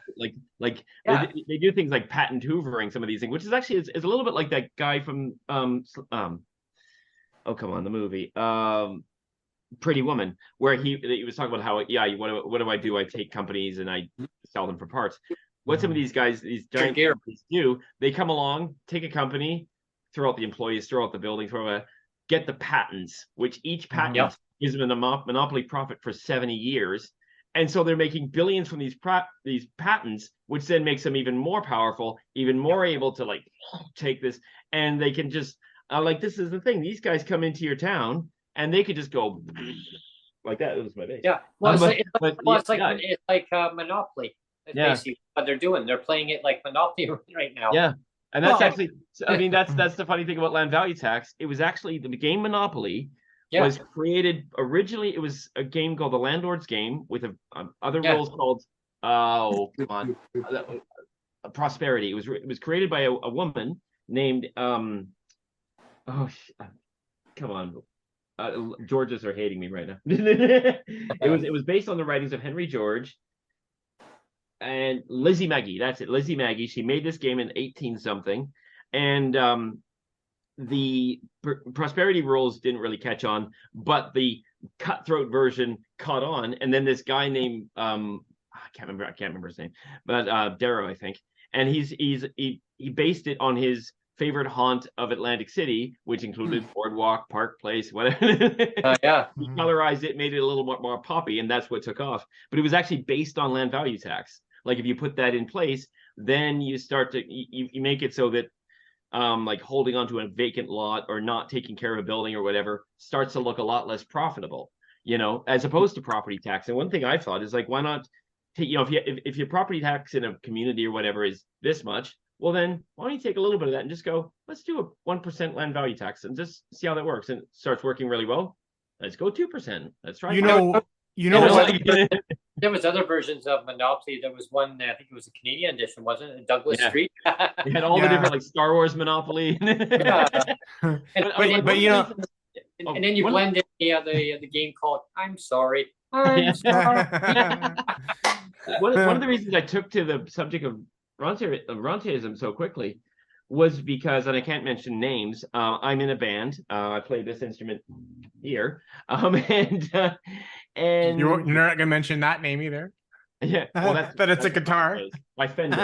they do things like patent hoovering some of these things, which is actually is a little bit like that guy from oh come on, the movie Pretty Woman, where he was talking about how what do I do? I take companies and I sell them for parts. what some of these guys, these giant companies do, they come along, take a company, throw out the employees, throw out the building, get the patents, which each patent gives them a monopoly profit for 70 years. And so they're making billions from these patents, which then makes them even more powerful, even more able to like take this, and they can just like, this is the thing. These guys come into your town and they could just go like that. It was my base. Yeah. Well, it's like Monopoly. That's basically what they're doing. They're playing it like Monopoly right now. Yeah. And that's actually, I mean, that's the funny thing about land value tax. It was actually the game Monopoly was created originally. It was a game called the Landlord's Game with other rules called Prosperity. It was created by a woman named come on. Georges are hating me right now. It was based on the writings of Henry George and Lizzie Magie. That's it, Lizzie Magie. She made this game in 18 something, and the prosperity rules didn't really catch on, but the cutthroat version caught on. And then this guy named I can't remember his name, but Darrow, I think, and he based it on his favorite haunt of Atlantic City, which included Boardwalk, Park Place, whatever. He colorized it, made it a little more poppy, and that's what took off. But it was actually based on land value tax. Like if you put that in place, then you start to you make it so that like holding onto a vacant lot or not taking care of a building or whatever starts to look a lot less profitable, you know, as opposed to property tax. And one thing I thought is like, why not take, you know, if your property tax in a community or whatever is this much, well then why don't you take a little bit of that and just go, let's do a 1% land value tax and just see how that works. And it starts working really well. Let's go 2%. Let's try. You know what? There was other versions of Monopoly. There was one, I think it was a Canadian edition, wasn't it? Douglas Street. They had all the different like Star Wars Monopoly. But you know, and then you blend in the game called I'm Sorry. I'm sorry. One of the reasons I took to the subject of rentierism so quickly was because, and I can't mention names, I'm in a band. I play this instrument here, and you're not gonna mention that name either. Yeah, well, but it's a guitar by Fender.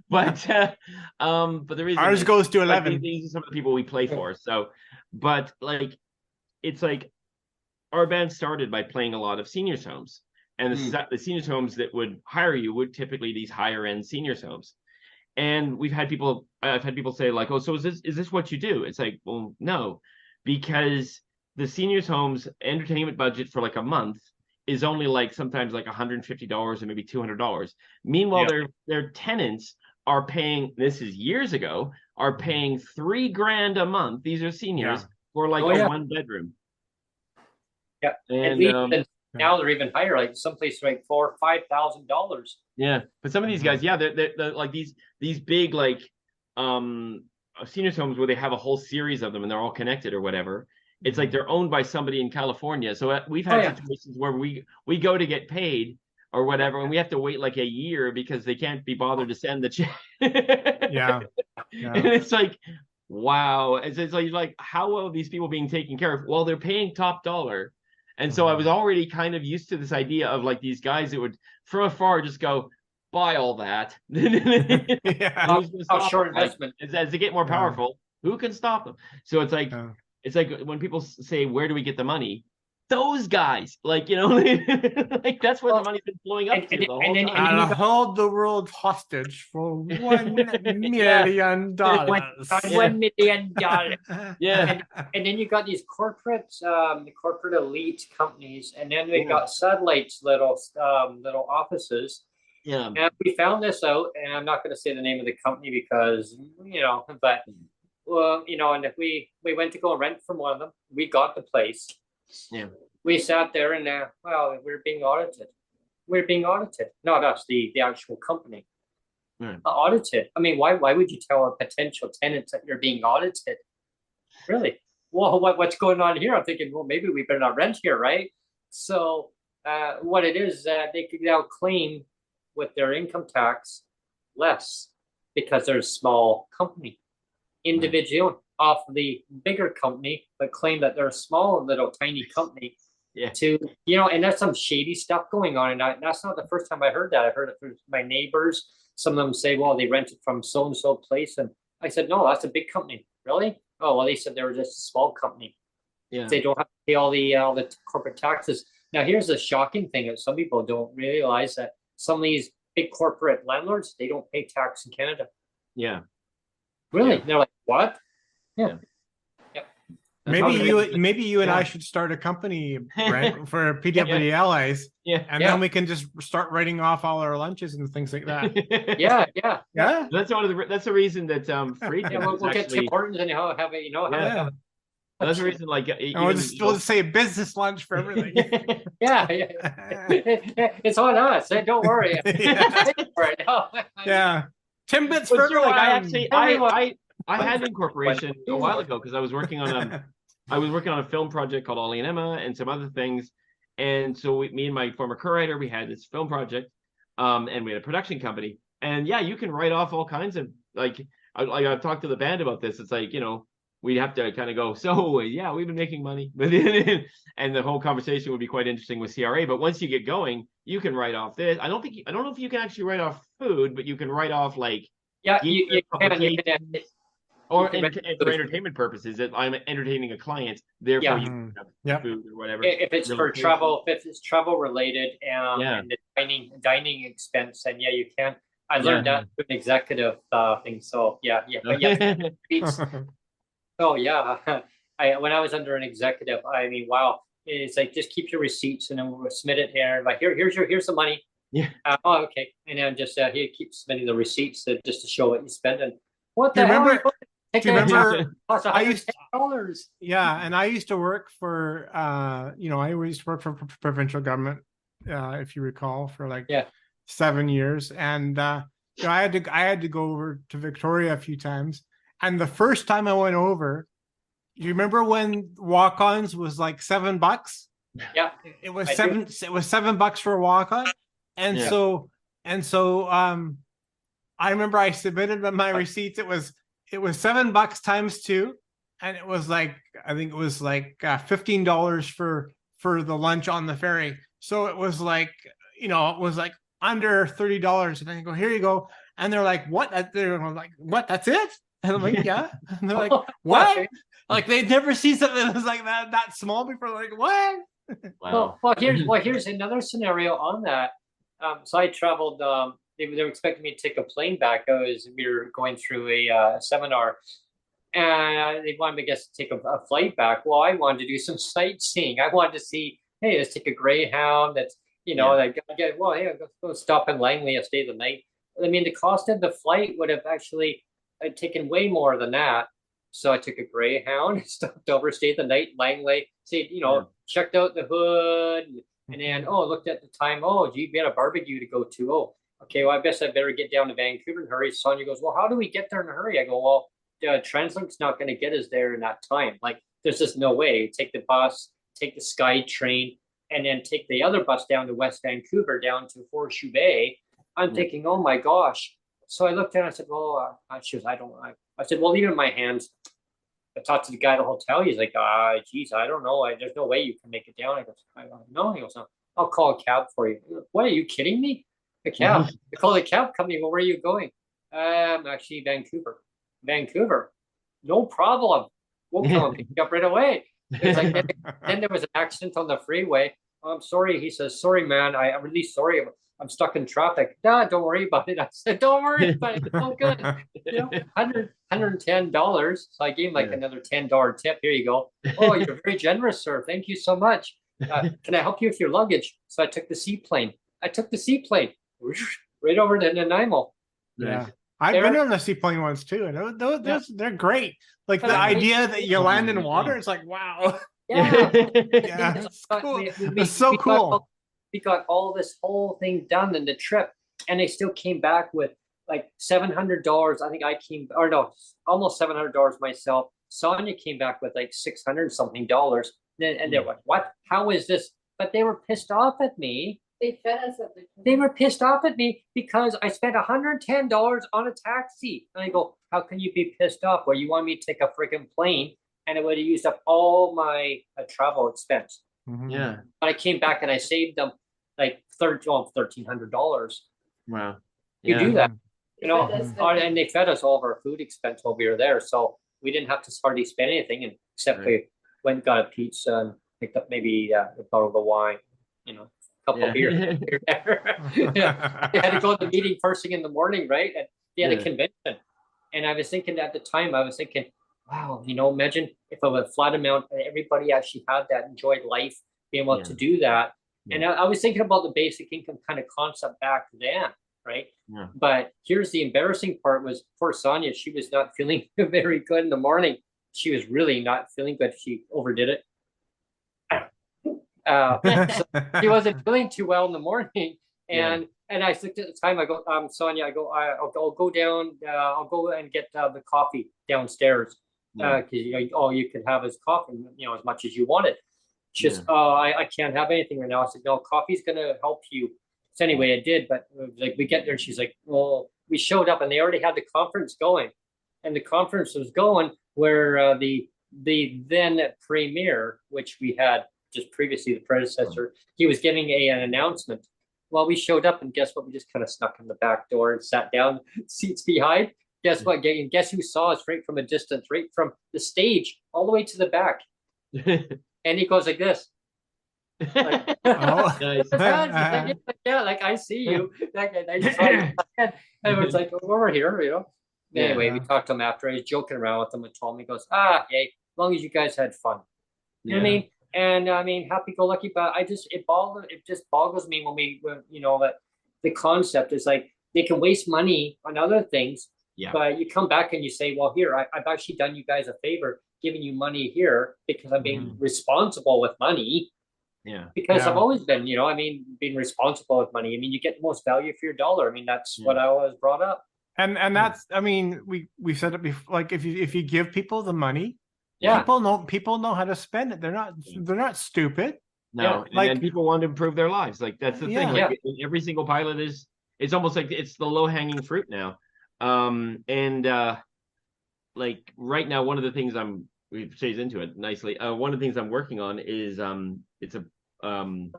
but the reason ours goes to 11. Like, these are some of the people we play for. So, but like, it's like our band started by playing a lot of seniors homes, and the seniors homes that would hire you would typically these higher end seniors homes. And I've had people say like, oh, so is this what you do? It's like, well, no, because the seniors homes entertainment budget for like a month is only like sometimes like $150 or maybe $200. Meanwhile, their tenants are paying, this is years ago, are paying $3,000 a month. These are seniors for like a 1 bedroom. Yeah, and now they're even higher, like someplace like $4,000 or $5,000. Yeah, but some of these guys, they're like these big like seniors homes where they have a whole series of them and they're all connected or whatever. It's like they're owned by somebody in California. So we've had situations where we go to get paid or whatever, and we have to wait like a year because they can't be bothered to send the check. And it's like, wow. It's like, how are these people being taken care of? Well, they're paying top dollar. And so I was already kind of used to this idea of like these guys that would from afar just go, buy all that. Short investment. As they get more powerful, who can stop them? So it's like, it's like when people say, where do we get the money? Those guys, like, you know, like that's where the money's been flowing up to the whole time. And hold the world hostage for $1 million. $1 million. Yeah. And then you got these corporate elite companies, and then we got satellites, little offices. Yeah. And we found this out, and I'm not going to say the name of the company because, you know, but, well, you know, and if we went to go rent from one of them, we got the place. Yeah. We sat there and we're being audited. We're being audited. Not us, the actual company. Audited. I mean, why would you tell a potential tenant that you're being audited? Really? Well, what's going on here? I'm thinking, well, maybe we better not rent here, right? So what it is that they could now claim with their income tax less because they're a small company. Individual off the bigger company, but claim that they're a small little tiny company Yeah. to, and that's some shady stuff going on. And that's not the first time I heard that. I've heard it from my neighbors. Some of them say, well, they rented from so-and-so place. And I said, no, that's a big company. Really? Oh, well, they said they were just a small company. Yeah. They don't have to pay all the corporate taxes. Now, here's the shocking thing that some people don't realize, that some of these big corporate landlords, they don't pay tax in Canada. Yeah. Really? Yeah. They're like, what? Yeah. Maybe you and I should start a company, Brent, for PWD Allies. Yeah. And then we can just start writing off all our lunches and things like that. Yeah. That's that's the reason that Friedman Yeah, we'll get Tim Hortons and have it, that's the reason, like, we'll just say business lunch for everything. Yeah. It's on us. Don't worry. Yeah. Timbits But for sure, like, everyone. I had an incorporation a while ago because I was working on a film project called Ollie and Emma and some other things. And so me and my former co-writer, we had this film project, and we had a production company. And yeah, you can write off all kinds of, like I've talked to the band about this. It's like, we'd have to kind of go, so yeah, we've been making money, but and the whole conversation would be quite interesting with CRA. But once you get going, you can write off this. I don't know if you can actually write off food, but you can write off, like, you can. Or for entertainment purposes, if I'm entertaining a client, therefore you have food or whatever. If it's for travel, if it's travel related, and the dining expense, then you can. I learned that with an executive thing. So but oh yeah, when I was under an executive, I mean, wow, it's like, just keep your receipts and then we'll submit it here. Like, here's the money. Yeah. Oh, okay, and then just here, keep submitting the receipts just to show what you spend. And what Do you the hell? remember? Do you remember? I used $110. Yeah, and I used to work for I used to work for provincial government, if you recall, for like 7 years, and I had to go over to Victoria a few times. And the first time I went over, you remember when walk-ons was like $7? Yeah, it was $7 for a walk-on, and so I remember I submitted my receipts. It was $7 times 2, and it was like, I think it was like $15 for the lunch on the ferry. So it was like, it was like under $30. And I go, here you go. And they're like, what? They're like, what? That's it? And I'm like, yeah. And they're like, what? Like, they'd never seen something that was like that small before. Like, what? Wow. Well, here's another scenario on that. So I traveled. They were expecting me to take a plane back. We were going through a seminar, and they wanted me, I guess, to take a flight back. Well, I wanted to do some sightseeing. I wanted to see, hey, let's take a Greyhound. That's like, I'll go stop in Langley and stay the night. I mean, the cost of the flight would have actually taken way more than that. So I took a Greyhound, stopped over, stayed the night in Langley, checked out the hood, and then looked at the time. Oh, gee, we had a barbecue to go to. Oh, okay, well, I guess I better get down to Vancouver in a hurry. Sonia goes, well, how do we get there in a hurry? I go, well, TransLink's not going to get us there in that time. Like, there's just no way. Take the bus, take the Sky train, and then take the other bus down to West Vancouver, down to Horseshoe Bay. I'm thinking, oh my gosh. So I looked at it and I said, well, I said, well, leave it in my hands. I talked to the guy at the hotel. He's like, geez, I don't know. There's no way you can make it down. I go, no. He goes, no, I'll call a cab for you. Goes, what, are you kidding me? A cab. I called the cab company. Well, where are you going? Actually, Vancouver. Vancouver. No problem. We'll come and pick you up right away. It's like, then there was an accident on the freeway. Oh, I'm sorry. He says, sorry, man. I'm really sorry. I'm stuck in traffic. Nah, don't worry about it. I said, don't worry about it. It's all good. $110. So I gave him like another $10 tip. Here you go. Oh, you're very generous, sir. Thank you so much. Can I help you with your luggage? So I took the seaplane. Right over to Nanaimo. Yeah. I've been on the seaplane ones too. And they're great. Like the idea that you land in water, it's like, wow. Yeah. It's cool. It's so cool. We got all this whole thing done in the trip, and they still came back with like $700. I think almost $700 myself. Sonia came back with like $600 something. And they're like, what? How is this? But they were pissed off at me. They fed us at the. They were pissed off at me because I spent $110 on a taxi. And I go, how can you be pissed off? Well, you want me to take a freaking plane, and it would have used up all my travel expense. Yeah. But I came back and I saved them like $1,300. Wow. You Yeah. do that, They fed us the- and they fed us all of our food expense while we were there, so we didn't have to hardly spend anything, except we went and got a pizza and picked up maybe a bottle of wine, a couple beers. Yeah. We had to go to the meeting first thing in the morning, right? And they had a convention, and I was thinking at the time, wow, imagine if of a flat amount, everybody actually had that, enjoyed life, being able to do that. And I was thinking about the basic income kind of concept back then, right? Yeah. But here's the embarrassing part was poor Sonia, she was not feeling very good in the morning. She was really not feeling good. She overdid it. So she wasn't feeling too well in the morning. And I looked at the time, I go, Sonia, I'll go down, I'll go and get the coffee downstairs. Because all you could have is coffee, as much as you wanted. She says, I can't have anything right now. I said, no, coffee's gonna help you. So anyway, I did, but like we get there and she's like, well, we showed up and they already had the conference going. And the conference was going where the then premier, which we had just previously, the predecessor, he was giving an announcement. Well, we showed up and guess what? We just kind of snuck in the back door and sat down, seats behind. Guess what? Guess who saw us right from a distance, right from the stage all the way to the back. And he goes like this. Like, Nice. yeah, like I see you. I saw you. And it was like, over here, Anyway, we talked to him after. I was joking around with him and told him, he goes, hey, as long as you guys had fun. You know what I mean? And I mean, happy-go-lucky, but it just boggles me when that the concept is like they can waste money on other things, but you come back and you say, well, here, I've actually done you guys a favor, giving you money here because I'm being responsible with money. Yeah. Because I've always been, being responsible with money. I mean, you get the most value for your dollar. I mean, that's what I always brought up. And that's, I mean, we said it before. Like if you give people the money, people know how to spend it. They're not stupid. No, and people want to improve their lives. Like that's the thing. Like every single pilot it's almost like it's the low hanging fruit now. Like right now, one of the things we plays into it nicely. One of the things I'm working on is it's a I do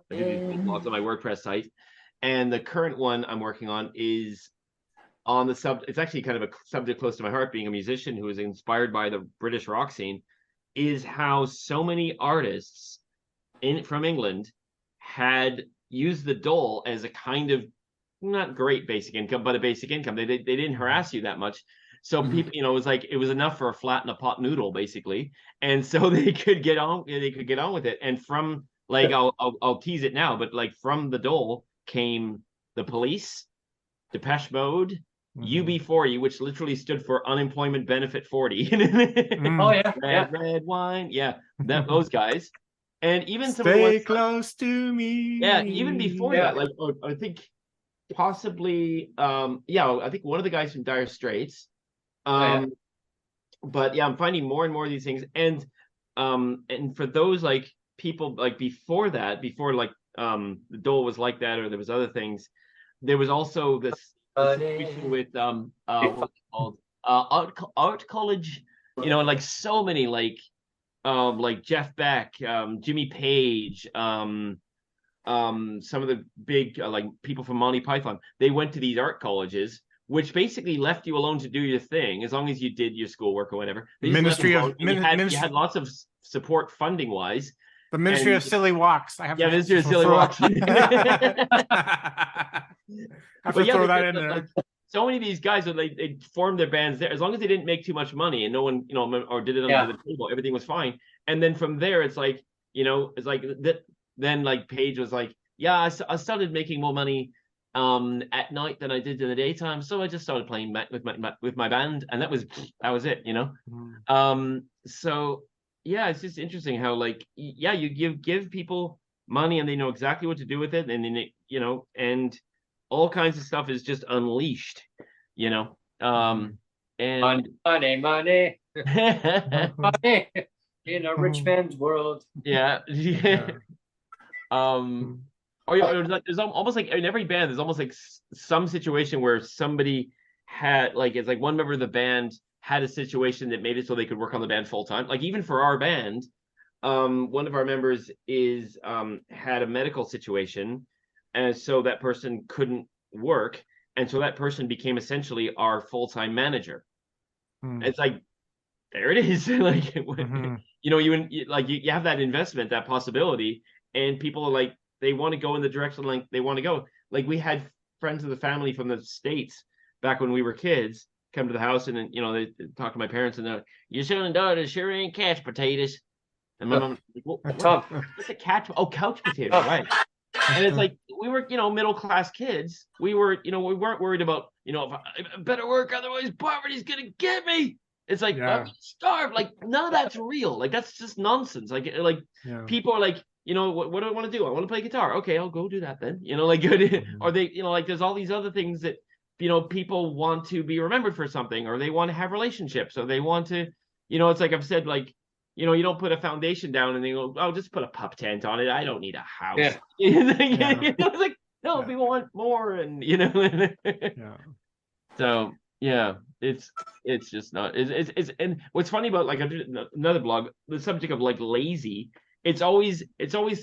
blogs on my WordPress site, and the current one I'm working on is on the it's actually kind of a subject close to my heart, being a musician who is inspired by the British rock scene, is how so many artists from England had used the dole as a kind of not great basic income, but a basic income. They didn't harass you that much. So people, it was like it was enough for a flat in a pot noodle, basically, and so they could get on with it. And from like I'll tease it now, but like from the dole came the Police, Depeche Mode, UB40, which literally stood for Unemployment Benefit 40. Oh yeah, red wine, those guys, and even some Stay close to me. Yeah, even before that, like I think possibly, I think one of the guys from Dire Straits. But I'm finding more and more of these things, and for those like people like before like the dole was like that, or there was other things. There was also this situation with what's it called, art college, like so many like Jeff Beck, Jimmy Page, some of the big like people from Monty Python. They went to these art colleges, which basically left you alone to do your thing as long as you did your schoolwork or whatever. You had lots of support funding wise. The Ministry of Silly Walks. Ministry of Silly Walks. I have to throw that in there. Like, so many of these guys, they formed their bands there as long as they didn't make too much money and no one, or did it under the table. Everything was fine. And then from there, it's like, it's like that. Then like Page was like, I started making more money at night than I did in the daytime, so I just started playing with my band, and that was it, So it's just interesting how like you give people money and they know exactly what to do with it, and then and all kinds of stuff is just unleashed, and money money in a rich man's world. There's almost like in every band, there's almost like some situation where somebody had like, it's like one member of the band had a situation that made it so they could work on the band full time. Like even for our band, one of our members is had a medical situation, and so that person couldn't work, and so that person became essentially our full-time manager. It's like, there it is. Like, you know, you have that investment, that possibility, and people are like, they want to go in the direction like they want to go. Like, we had friends of the family from the States back when we were kids come to the house, and then, you know, they talk to my parents, and they're like, your son and daughter sure ain't couch potatoes. And my mom, like, what's a couch? Oh, couch potato, right? And it's like, we were, you know, middle class kids. We were, you know, we weren't worried about, you know, I better work, otherwise poverty's gonna get me. It's like, I'm gonna starve. Like, none of that's real. Like, that's just nonsense. Like people are like, you know, what do I want to do? I want to play guitar. Okay, I'll go do that then. You know, like, or they, you know, like, there's all these other things that, you know, people want to be remembered for something, or they want to have relationships, or they want to, you know, it's like I've said, like, you know, you don't put a foundation down and they go, oh, just put a pup tent on it. I don't need a house. Yeah. You know, it's like, no, people want more, and, you know. So yeah, it's just not. It's and what's funny about, like, another blog, the subject of, like, lazy. It's always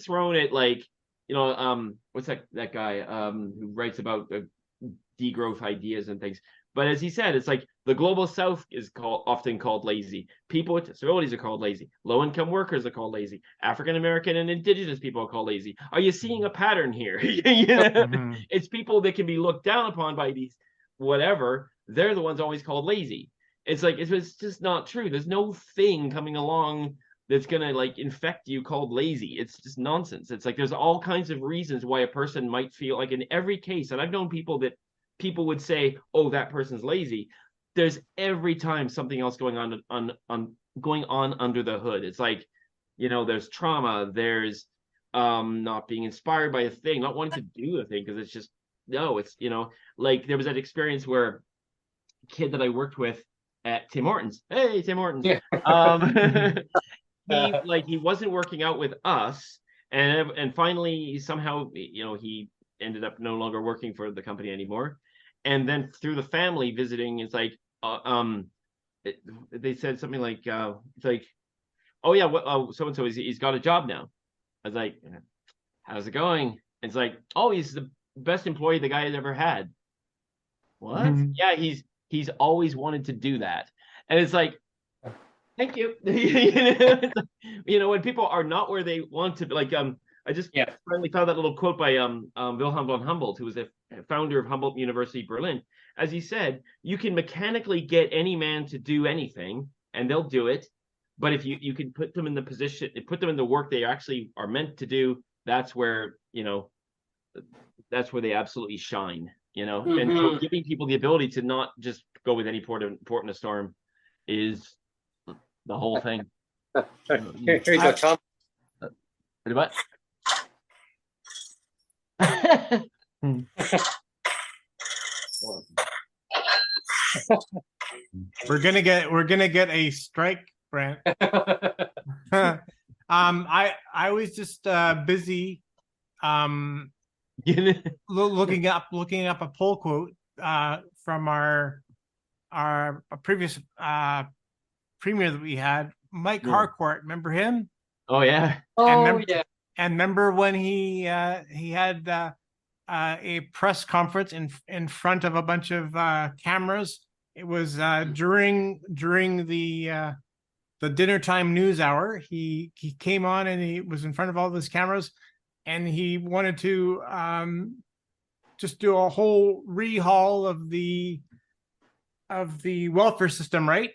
thrown at, like, you know, what's that guy who writes about degrowth ideas and things. But as he said, it's like the global south is often called lazy. People with disabilities are called lazy. Low-income workers are called lazy. African American and indigenous people are called lazy. Are you seeing a pattern here? You know? It's people that can be looked down upon by these whatever. They're the ones always called lazy. It's like, it's just not true. There's no thing coming along that's gonna, like, infect you called lazy. It's just nonsense. It's like, there's all kinds of reasons why a person might feel like, in every case, and I've known people that people would say, oh, that person's lazy. There's every time something else going on under the hood. It's like, you know, there's trauma, there's not being inspired by a thing, not wanting to do a thing, because it's just, no, it's, you know, like, there was that experience where a kid that I worked with at Tim Hortons, hey, Tim Hortons, he wasn't working out with us, and finally somehow, you know, he ended up no longer working for the company anymore. And then through the family visiting, it's like, they said something like, it's like, oh yeah, so and so, he's got a job now. I was like, how's it going? It's like, oh, he's the best employee the guy has ever had. What? Yeah, he's always wanted to do that. And it's like, thank you. You know, when people are not where they want to be, like, I just finally found that little quote by Wilhelm von Humboldt, who was the founder of Humboldt University, Berlin. As he said, you can mechanically get any man to do anything, and they'll do it. But if you can put them in the position, put them in the work they actually are meant to do, that's where, you know, that's where they absolutely shine. You know, and so giving people the ability to not just go with any port in a storm is the whole thing. Here you go, Tom. What? We're gonna get a strike, Brent. I was just busy looking up a poll quote from our previous premier that we had, Mike Harcourt. Remember him? Oh yeah. And remember when he had a press conference in front of a bunch of cameras? It was during the dinner time news hour. He came on and he was in front of all those cameras, and he wanted to just do a whole rehaul of the welfare system, right?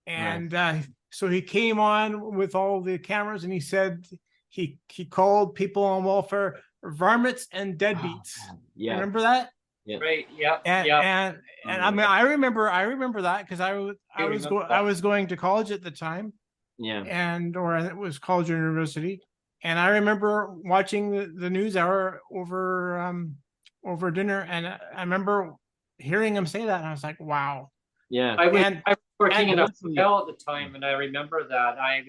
And so he came on with all the cameras, and he said he called people on welfare varmints and deadbeats. Yeah, remember that? Yeah. Right. Yeah. And I mean, I remember that because I was going to college at the time. Yeah. Or it was college or university, and I remember watching the news hour over dinner, and I remember hearing him say that, and I was like, wow. Yeah. I was working in a hotel at the time, and I remember that I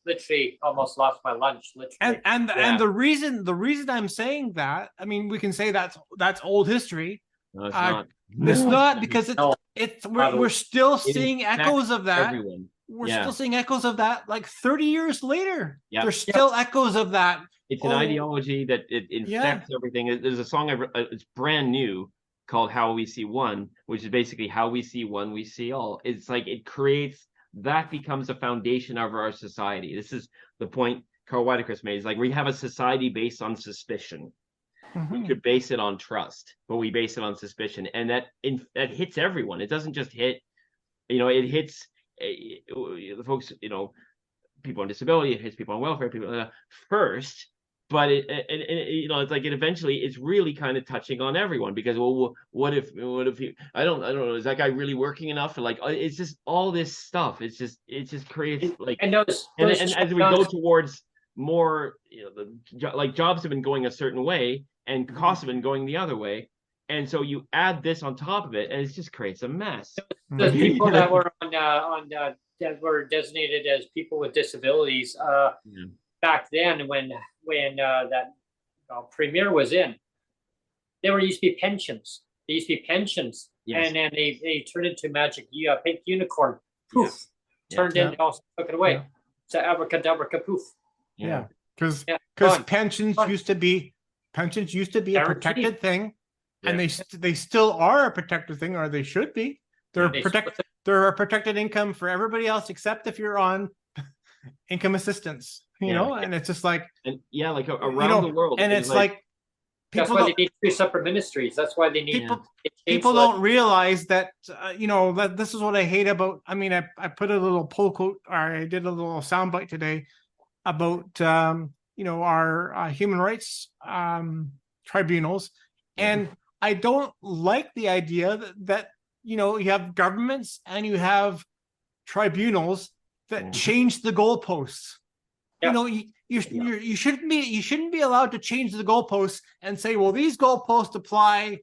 literally almost lost my lunch. Literally. And the reason I'm saying that, I mean, we can say that's old history. No, it's not. It's not, because we're still seeing echoes of that. Everyone. we're Yeah. still seeing echoes of that like 30 years later. Yeah. There's still echoes of that. It's an ideology that it infects everything. There's a song it's brand new called How We See One, which is basically how we see one, we see all. It's like it creates, that becomes a foundation of our society. This is the point Carl Whitaker's made. Is like we have a society based on suspicion. We could base it on trust, but we base it on suspicion. And that hits everyone. It doesn't just hit, it hits the folks, people on disability, it hits people on welfare, people first. But it's like eventually it's really kind of touching on everyone, because what if I don't know, is that guy really working enough? Or like it's just all this stuff. It just creates like, and as we go towards more, like jobs have been going a certain way and costs have been going the other way, and so you add this on top of it and it just creates a mess. The people that were on that were designated as people with disabilities back then, when that premier was in, there used to be pensions. There used to be pensions, and then they turned into magic pink unicorn. Poof, turned in, also took it away. So abracadabra, poof. Because pensions used to be a protected thing, and they still are a protected thing, or they should be. They're a protected income for everybody else except if you're on income assistance. And it's just like, and like around the world, and it's like that's why they need two separate ministries. That's why they need people don't realize that that this is what I hate about. I mean, I put a little poll quote, or I did a little soundbite today about our human rights tribunals, and I don't like the idea that you have governments and you have tribunals that change the goalposts. You shouldn't be allowed to change the goalposts and say, well, these goalposts apply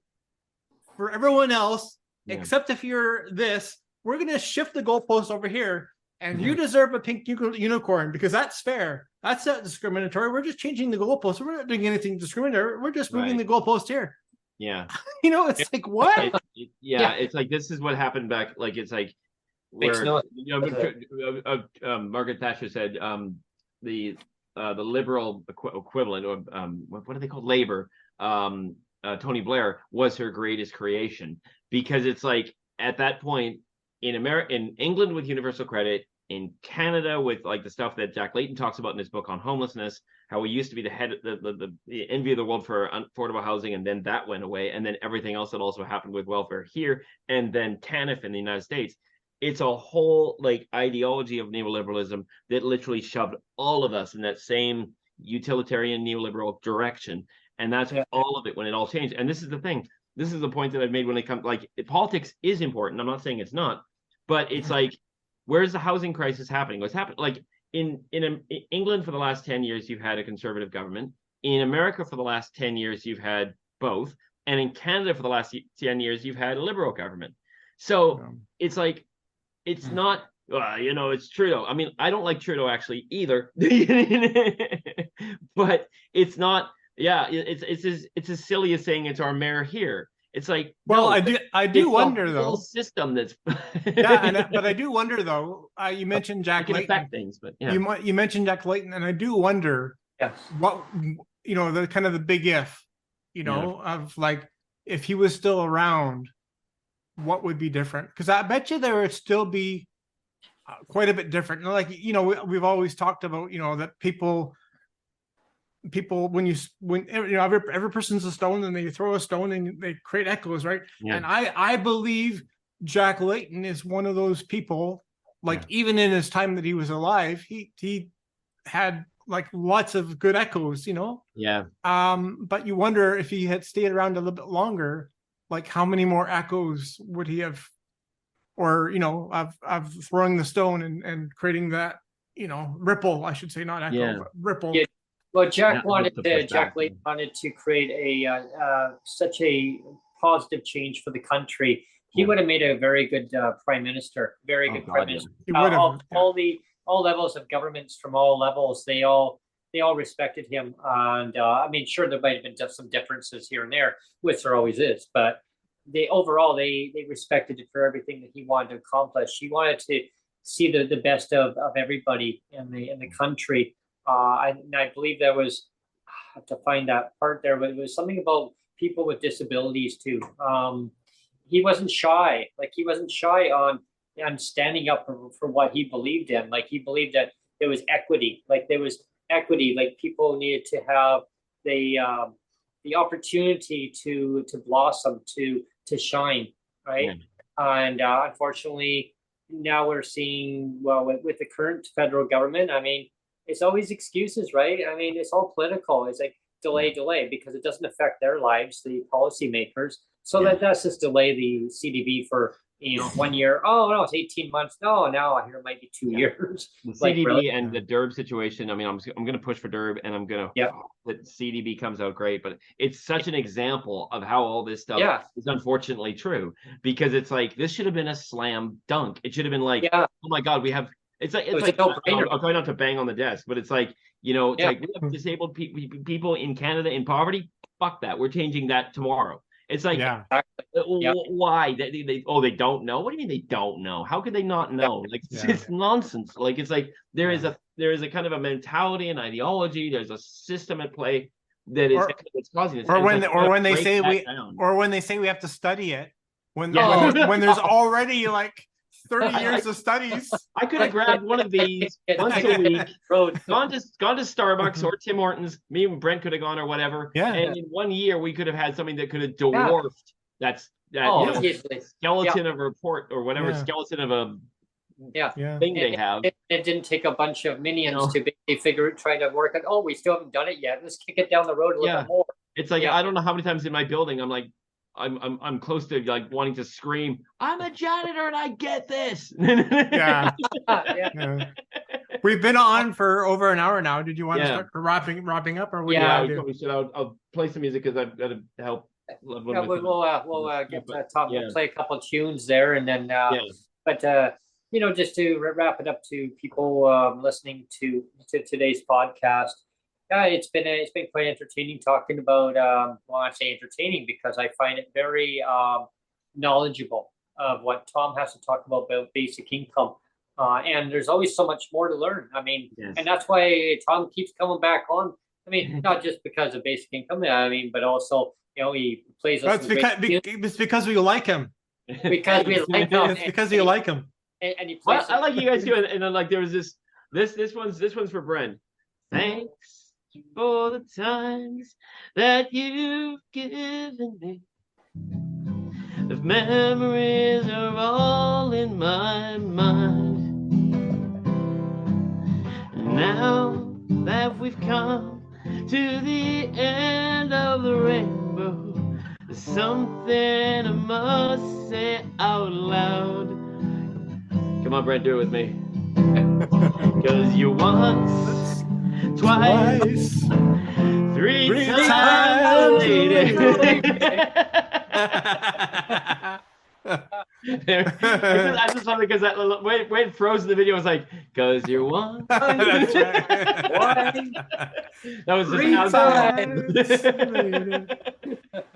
for everyone else except if you're this. We're going to shift the goalposts over here, and you deserve a pink unicorn because that's fair. That's not discriminatory. We're just changing the goalposts. We're not doing anything discriminatory. We're just moving the goalpost here. Yeah. It's like, what? It's like, this is what happened back. Like, it's like where Margaret Thatcher said the liberal equivalent, or what are they called? Labor. Tony Blair was her greatest creation, because it's like at that point in England with universal credit, in Canada with like the stuff that Jack Layton talks about in his book on homelessness, how we used to be the envy of the world for affordable housing, and then that went away, and then everything else that also happened with welfare here, and then TANF in the United States. It's a whole like ideology of neoliberalism that literally shoved all of us in that same utilitarian neoliberal direction, and that's all of it when it all changed. And this is the thing. This is the point that I've made when it comes, like, politics is important. I'm not saying it's not, but it's like, where's the housing crisis happening? What's happening? Like in England for the last 10 years, you've had a conservative government. In America for the last 10 years, you've had both. And in Canada for the last 10 years, you've had a liberal government. So it's like, it's not, it's Trudeau. I mean, I don't like Trudeau actually either, but it's not, it's as silly as saying it's our mayor here. It's like, well, no, I do wonder though. System that's but I do wonder though. You mentioned Jack Layton. Affect things, but you mentioned Jack Layton, and I do wonder what the kind of the big if, of like if he was still around, what would be different? Because I bet you there would still be quite a bit different. Like we've always talked about that people when every person's a stone, and they throw a stone and they create echoes, right? And I believe Jack Layton is one of those people. Like even in his time that he was alive, he had like lots of good echoes, but you wonder if he had stayed around a little bit longer, like how many more echoes would he have, or of throwing the stone and creating that ripple, I should say, not echo, but ripple. Well, Jack Layton wanted to create such a positive change for the country. He would have made a very good prime minister. Very good prime minister. He would have. All levels of governments, from all levels, they all respected him. And I mean, sure, there might have been some differences here and there, which there always is. But overall they respected it for everything that he wanted to accomplish. He wanted see the best of everybody in the country. I believe there was, I have to find that part there, but it was something about people with disabilities too. He wasn't shy. Like he wasn't shy on standing up for what he believed in. Like he believed that there was equity. Like there was equity. Like people needed to have the opportunity to blossom, to shine, right? Yeah. And unfortunately, now we're seeing, well, with the current federal government, I mean, it's always excuses, right? I mean, it's all political. It's like delay, because it doesn't affect their lives, the policymakers. So let's just delay the CDB for 1 year. Oh no, it's 18 months. No, now I hear it might be 2 years. The Like, CDB really? and the DERB situation. I mean, I'm going to push for DERB, and I'm going to that CDB comes out great. But it's such an example of how all this stuff is unfortunately true, because it's like this should have been a slam dunk. It should have been like, oh my God, we have. It's like I'll try not to bang on the desk, but it's like like we have disabled people in Canada in poverty. Fuck that. We're changing that tomorrow. It's like, why? They don't know. What do you mean they don't know? How could they not know? Like it's nonsense. Like it's like there is a kind of a mentality and ideology. There's a system at play that is it's causing this. Or when they say we have to study it when there's already like 30 years of studies. I could have grabbed one of these once a week, gone to Starbucks or Tim Hortons. Me and Brent could have gone or whatever. Yeah. And in 1 year, we could have had something that could have dwarfed that skeleton of a report or whatever skeleton of a thing they have. It didn't take a bunch of minions to try to work it. Oh, we still haven't done it yet. Let's kick it down the road a little bit more. It's like I don't know how many times in my building I'm like, I'm close to like wanting to scream, I'm a janitor and I get this. We've been on for over an hour now. Did you want to start wrapping up, or we should? I'll play some music because I've got to help. We'll get Tom. We'll play a couple of tunes there, and then but just to wrap it up to people listening to today's podcast. It's been quite entertaining talking about. I say entertaining because I find it very knowledgeable of what Tom has to talk about basic income, and there's always so much more to learn. I mean, and that's why Tom keeps coming back on. I mean, not just because of basic income. I mean, but also he plays us. It's because we like him. Because we like him. It's because you like him. And he plays. I like you guys too. And then like there was this one's for Brent. Thanks for the times that you've given me. The memories are all in my mind. And now that we've come to the end of the rainbow, there's something I must say out loud. Come on, Brent, do it with me. 'Cause you once, twice, three times I just love it because that Wade froze in the video was like, 'cause you're one. That's right. That was just 3 times.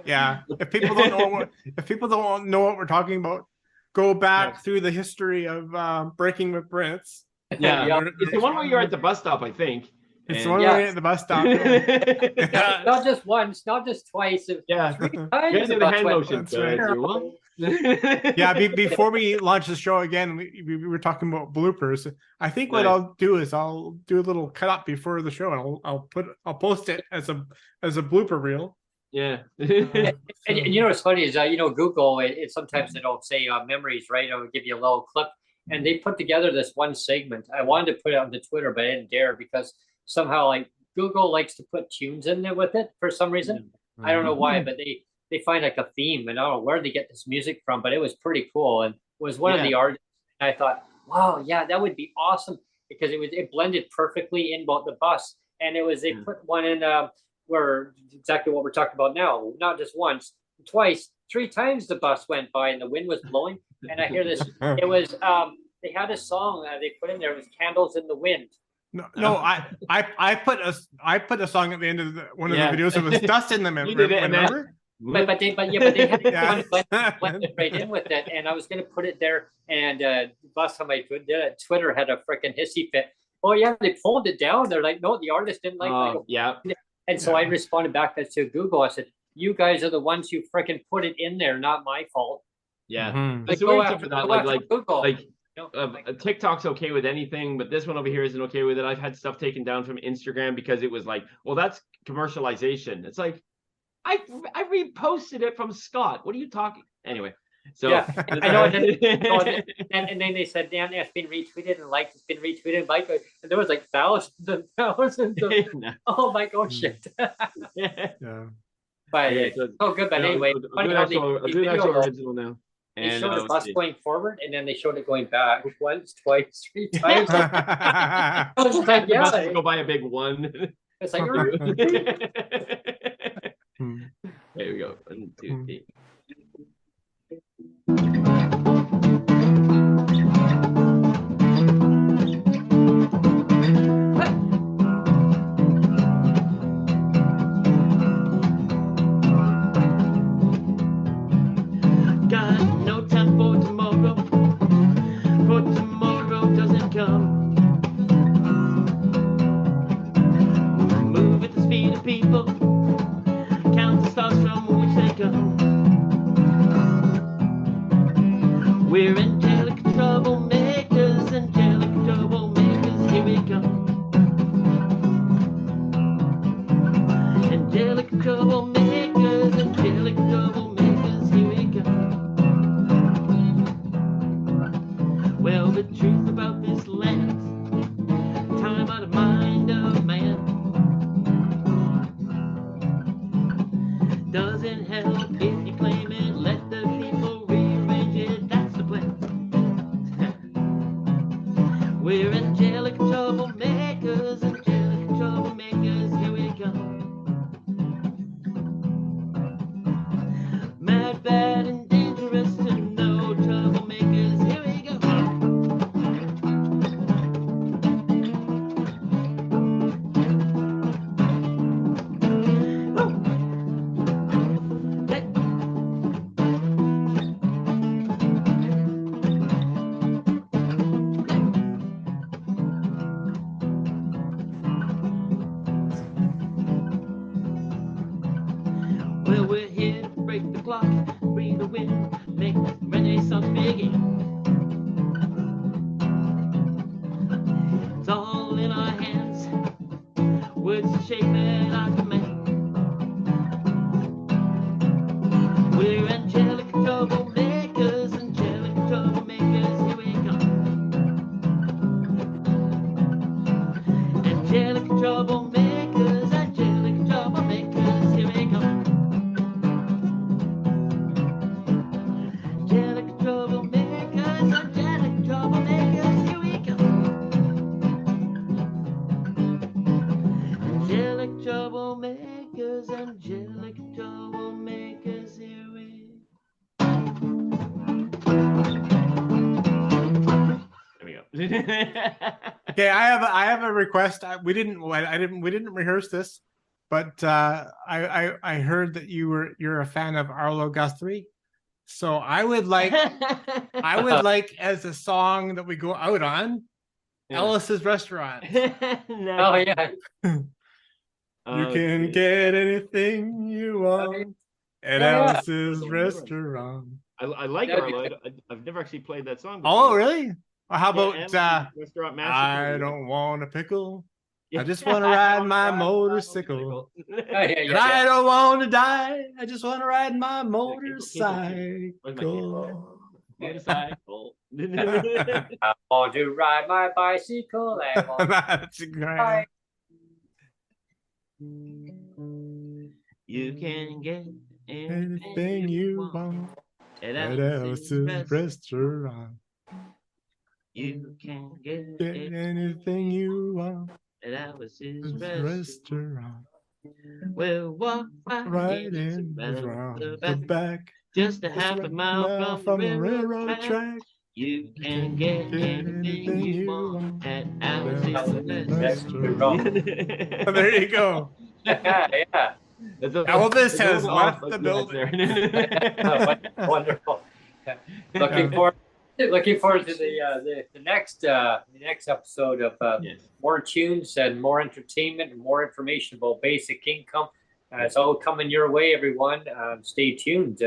Yeah. If people don't know what we're talking about, go back through the history of Breaking with Brents. Yeah. It's the one where you're at the bus stop, I think. It's the one where you're at the bus stop. Not just once, not just twice. 3 times. You do the hand motion. Before we launch the show again, we were talking about bloopers. I think what I'll do is I'll do a little cut up before the show, and I'll post it as a blooper reel. Yeah. And what's funny is Google it sometimes they don't say memories, right? It'll give you a little clip, and they put together this one segment. I wanted to put it on the Twitter, but I didn't dare because somehow like Google likes to put tunes in there with it for some reason. I don't know why, but they find like a theme, and I don't know where they get this music from, but it was pretty cool, and it was one of the artists. And I thought, wow, that would be awesome because it blended perfectly in both the bus, and they put one in where exactly what we're talking about now, not just once, twice, 3 times the bus went by and the wind was blowing, and I hear this. It was they had a song they put in there. It was "Candles in the Wind." No, I put a song at the end of one of the videos. It was "Dust in the Wind." Remember? but they had Yeah. went right in with it, and I was gonna put it there. And last time I did it, Twitter had a freaking hissy fit. Oh yeah, they pulled it down. They're like, no, the artist didn't like it. Yeah. And so I responded back to Google. I said, you guys are the ones who freaking put it in there, not my fault. Yeah. Mhm. There's Like, weird go stuff after- for that, go after like Google. TikTok's okay with anything, but this one over here isn't okay with it. I've had stuff taken down from Instagram because it was like, well, that's commercialization. It's like, I reposted it from Scott. What are you talking? Anyway, so Yeah, I know. And then they said, Dan, it's been retweeted and liked. It's been retweeted and liked. And there was like thousands and thousands of. Oh my god, shit. Yeah. But Okay, so- oh, good. But anyway, I'll do an actual original now. They And showed let's us see. going forward, and then they showed it going back once, twice, 3 times. I was just like, The bus yeah, will go by a big one. it's like, There we go. 1, 2, 3. Got no time for tomorrow, for tomorrow doesn't come. Move at the speed of people, count the stars from which they come. We're angelic troublemakers, angelic troublemakers, here we come. Angelic troublemakers, angelic troublemakers, here we come. Well, the truth about this land, time out of mind of man, doesn't help if you claim it, let the people rearrange it, that's the plan. We're angelic troublemakers, angelic troublemakers, here we go. Mad, bad, and dangerous to know, troublemakers, here we go. Hey. Well, we're here to break the clock, free the wind, make the Renaissance begin. It's all in our hands, words to shape at our command. We're angelic troublemakers, angelic troublemakers, here we come. Angelic troublemakers, angelic troublemakers, here we come. Angelic troublemakers, angelic troublemakers, here we go. Angelic troublemakers, angelic troublemakers, here we There we go. Okay, I have a request. We didn't rehearse this, but I heard that you're a fan of Arlo Guthrie, so I would like as a song that we go out on, Yeah. Ellis's Restaurant. oh yeah. You can get anything you want at Yeah. Ellis's Restaurant. I like That'd be Arlo. I've never actually played that song before. Oh, really? Well, how Yeah, about and Restaurant Massacre. I don't want a pickle. Yeah. I just want to ride my motorcycle. Oh, yeah, And yeah, I don't want to die. I just want to ride my Where's my motorcycle. Motorcycle. I want to ride my bicycle. I want That's great. You can get Anything you want at at Ellis's Ellis's Restaurant. You can get Anything you want at Ellis's at Restaurant. We'll walk Right in around the back. just a half a mile from the railroad track. You can get anything you want at Ellis's Restaurant. There you go. yeah. Elvis has left the building. Wonderful. Looking forward to the next episode of Yes. more tunes and more entertainment and more information about basic income. It's all coming your way, everyone. Stay tuned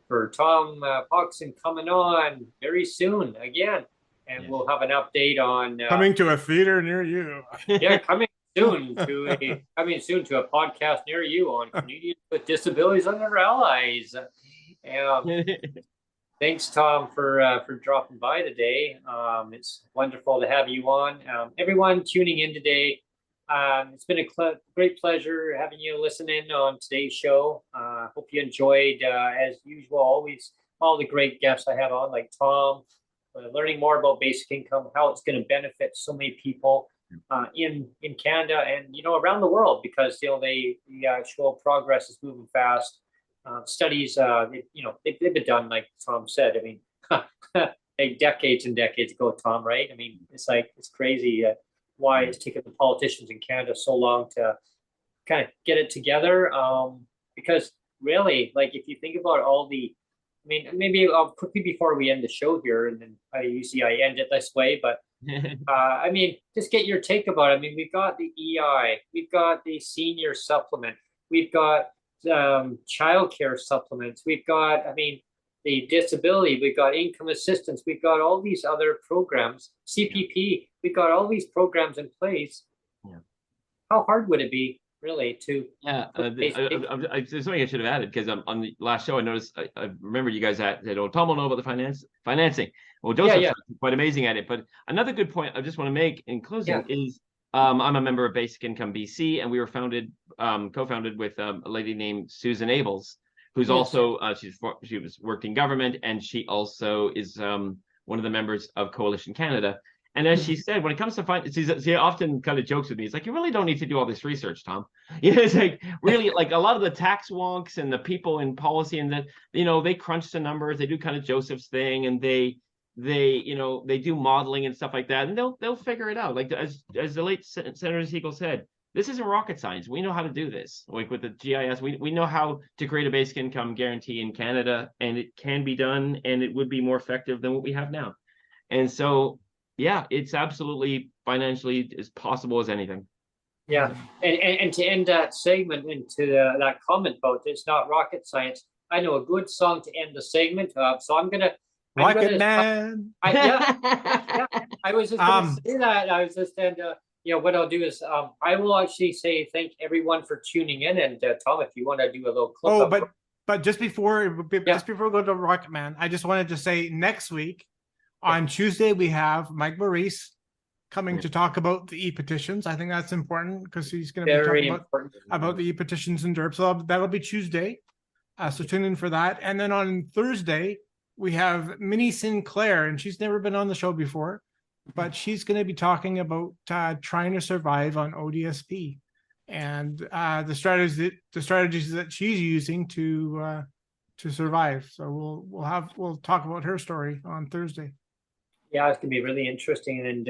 for Tom Pogson coming on very soon again, and we'll have an update on coming to a theater near you. Yeah, coming soon to a podcast near you on Canadians with Disabilities and their Allies. Thanks, Tom, for dropping by today. It's wonderful to have you on. Everyone tuning in today, it's been a great pleasure having you listen in on today's show. Hope you enjoyed, as usual, always all the great guests I have on, like Tom, learning more about basic income, how it's going to benefit so many people in Canada and around the world, because the actual progress is moving fast. Studies, they've been done, like Tom said. I mean, like decades and decades ago, Tom, right? I mean, it's crazy why it's taken the politicians in Canada so long to kind of get it together. Because really, like, if you think about all the, I mean, maybe quickly before we end the show here, and then I end it this way, but I mean, just get your take about it. I mean, we've got the EI, we've got the senior supplement, we've got childcare supplements, we've got, I mean, the disability, we've got income assistance, we've got all these other programs, CPP, we've got all these programs in place. Yeah. How hard would it be really to? Yeah, there's something I should have added, because on the last show I noticed, I remember you guys said, "Oh, Tom will know about the financing." Well, Joseph's quite amazing at it. But another good point I just want to make in closing is, I'm a member of Basic Income BC, and we were co-founded with a lady named Susan Abels, who's also she was worked in government, and she also is one of the members of Coalition Canada. And as she said, when it comes to finance, she often kind of jokes with me. It's like, you really don't need to do all this research, Tom. It's like, really, like, a lot of the tax wonks and the people in policy, and that, they crunch the numbers, they do kind of Joseph's thing, and they do modeling and stuff like that, and they'll figure it out. Like, as the late Senator Siegel said, this isn't rocket science. We know how to do this. Like with the GIS, we know how to create a basic income guarantee in Canada, and it can be done, and it would be more effective than what we have now. And so, yeah, it's absolutely financially as possible as anything. Yeah, and to end that segment into that comment about it's not rocket science, I know a good song to end the segment of, so I'm gonna. Rocket Man. I was just gonna say that. I was just what I'll do is I will actually say thank everyone for tuning in, and Tom, if you want to do a little clip. Oh, but just before we go to Rocket Man, I just wanted to say next week on Tuesday we have Mike Maurice coming to talk about the e-petitions. I think that's important because he's going to be talking about the e-petitions in Derp. So that'll be Tuesday. So tune in for that. And then on Thursday we have Minnie Sinclair, and she's never been on the show before, but she's going to be talking about trying to survive on ODSP and the strategies that she's using to survive. So we'll talk about her story on Thursday. Yeah, it's gonna be really interesting, and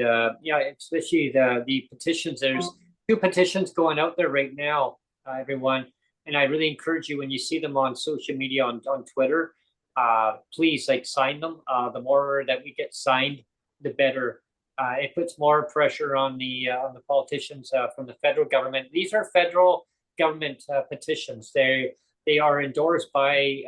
especially the petitions. There's 2 petitions going out there right now, everyone, and I really encourage you, when you see them on social media, on Twitter, please sign them. The more that we get signed, the better. It puts more pressure on the politicians from the federal government. These are federal government petitions. They are endorsed by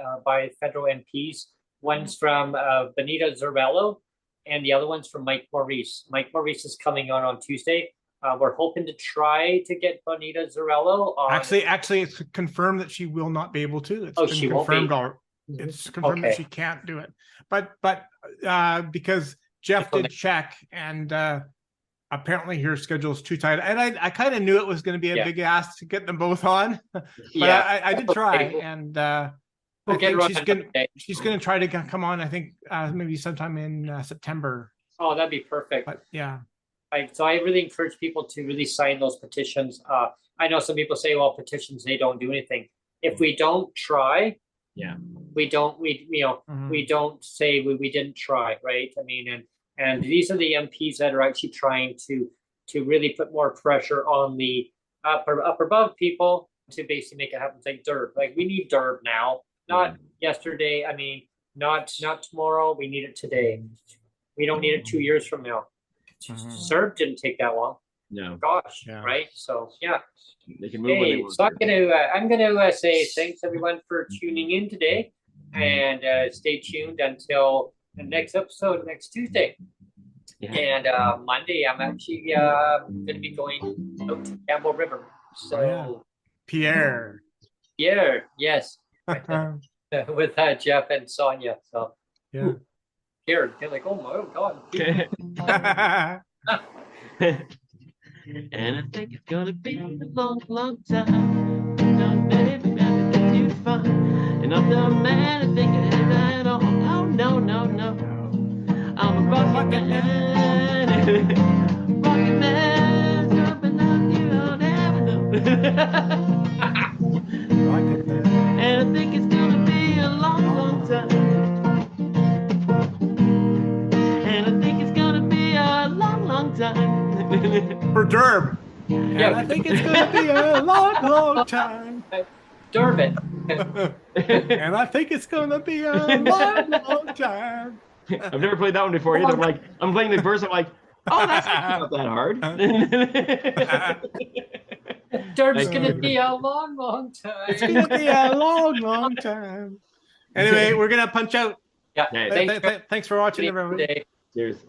federal MPs. One's from Benita Zarello, and the other one's from Mike Maurice. Mike Maurice is coming on Tuesday. We're hoping to try to get Bonita Zarello on. Actually, it's confirmed that she will not be able to. She confirmed won't be. It's confirmed that she can't do it. But because Jeff did check, and apparently her schedule is too tight. And I kind of knew it was going to be a big ask to get them both on. But I did try, and she's going to try to come on, I think, maybe sometime in September. Oh, that'd be perfect. But yeah. So I really encourage people to really sign those petitions. I know some people say, well, petitions, they don't do anything. If we don't try, we don't say we didn't try, right? I mean, and these are the MPs that are actually trying to really put more pressure on the up above people to basically make it happen. It's like Derb. Like we need Derb now, not yesterday. I mean, not tomorrow. We need it today. We don't need it 2 years from now. Serb didn't take that long. No. Gosh, Yeah. right? So yeah. They can move when they Hey, want. so I'm gonna say thanks everyone for tuning in today, and stay tuned until the next episode next Tuesday. Yeah. And Monday I'm actually gonna be going out to Campbell River. So Pierre. yeah, yes, with Jeff and Sonia. So Yeah. here they're like, oh my god. And I think it's gonna be a long, long time. No, baby, that you find. And I'm the man I think it is at all. Oh, no, no, no. I'm a rocket man. Rocket man. Jumping up, you don't ever know. And I think it's gonna be a long, long time. And I think it's gonna be a long, long time. For Derb. Yeah, I think it's gonna be a long, long time. Durbin. And I think it's gonna be a long, long time. I've never played that one before either. I'm playing the verse. I'm like, oh, that's not that hard. Derb's gonna be a long, long time. It's gonna be a long, long time. Anyway, we're gonna punch out. Yeah. Okay. Thanks for watching, everybody. Today. Cheers.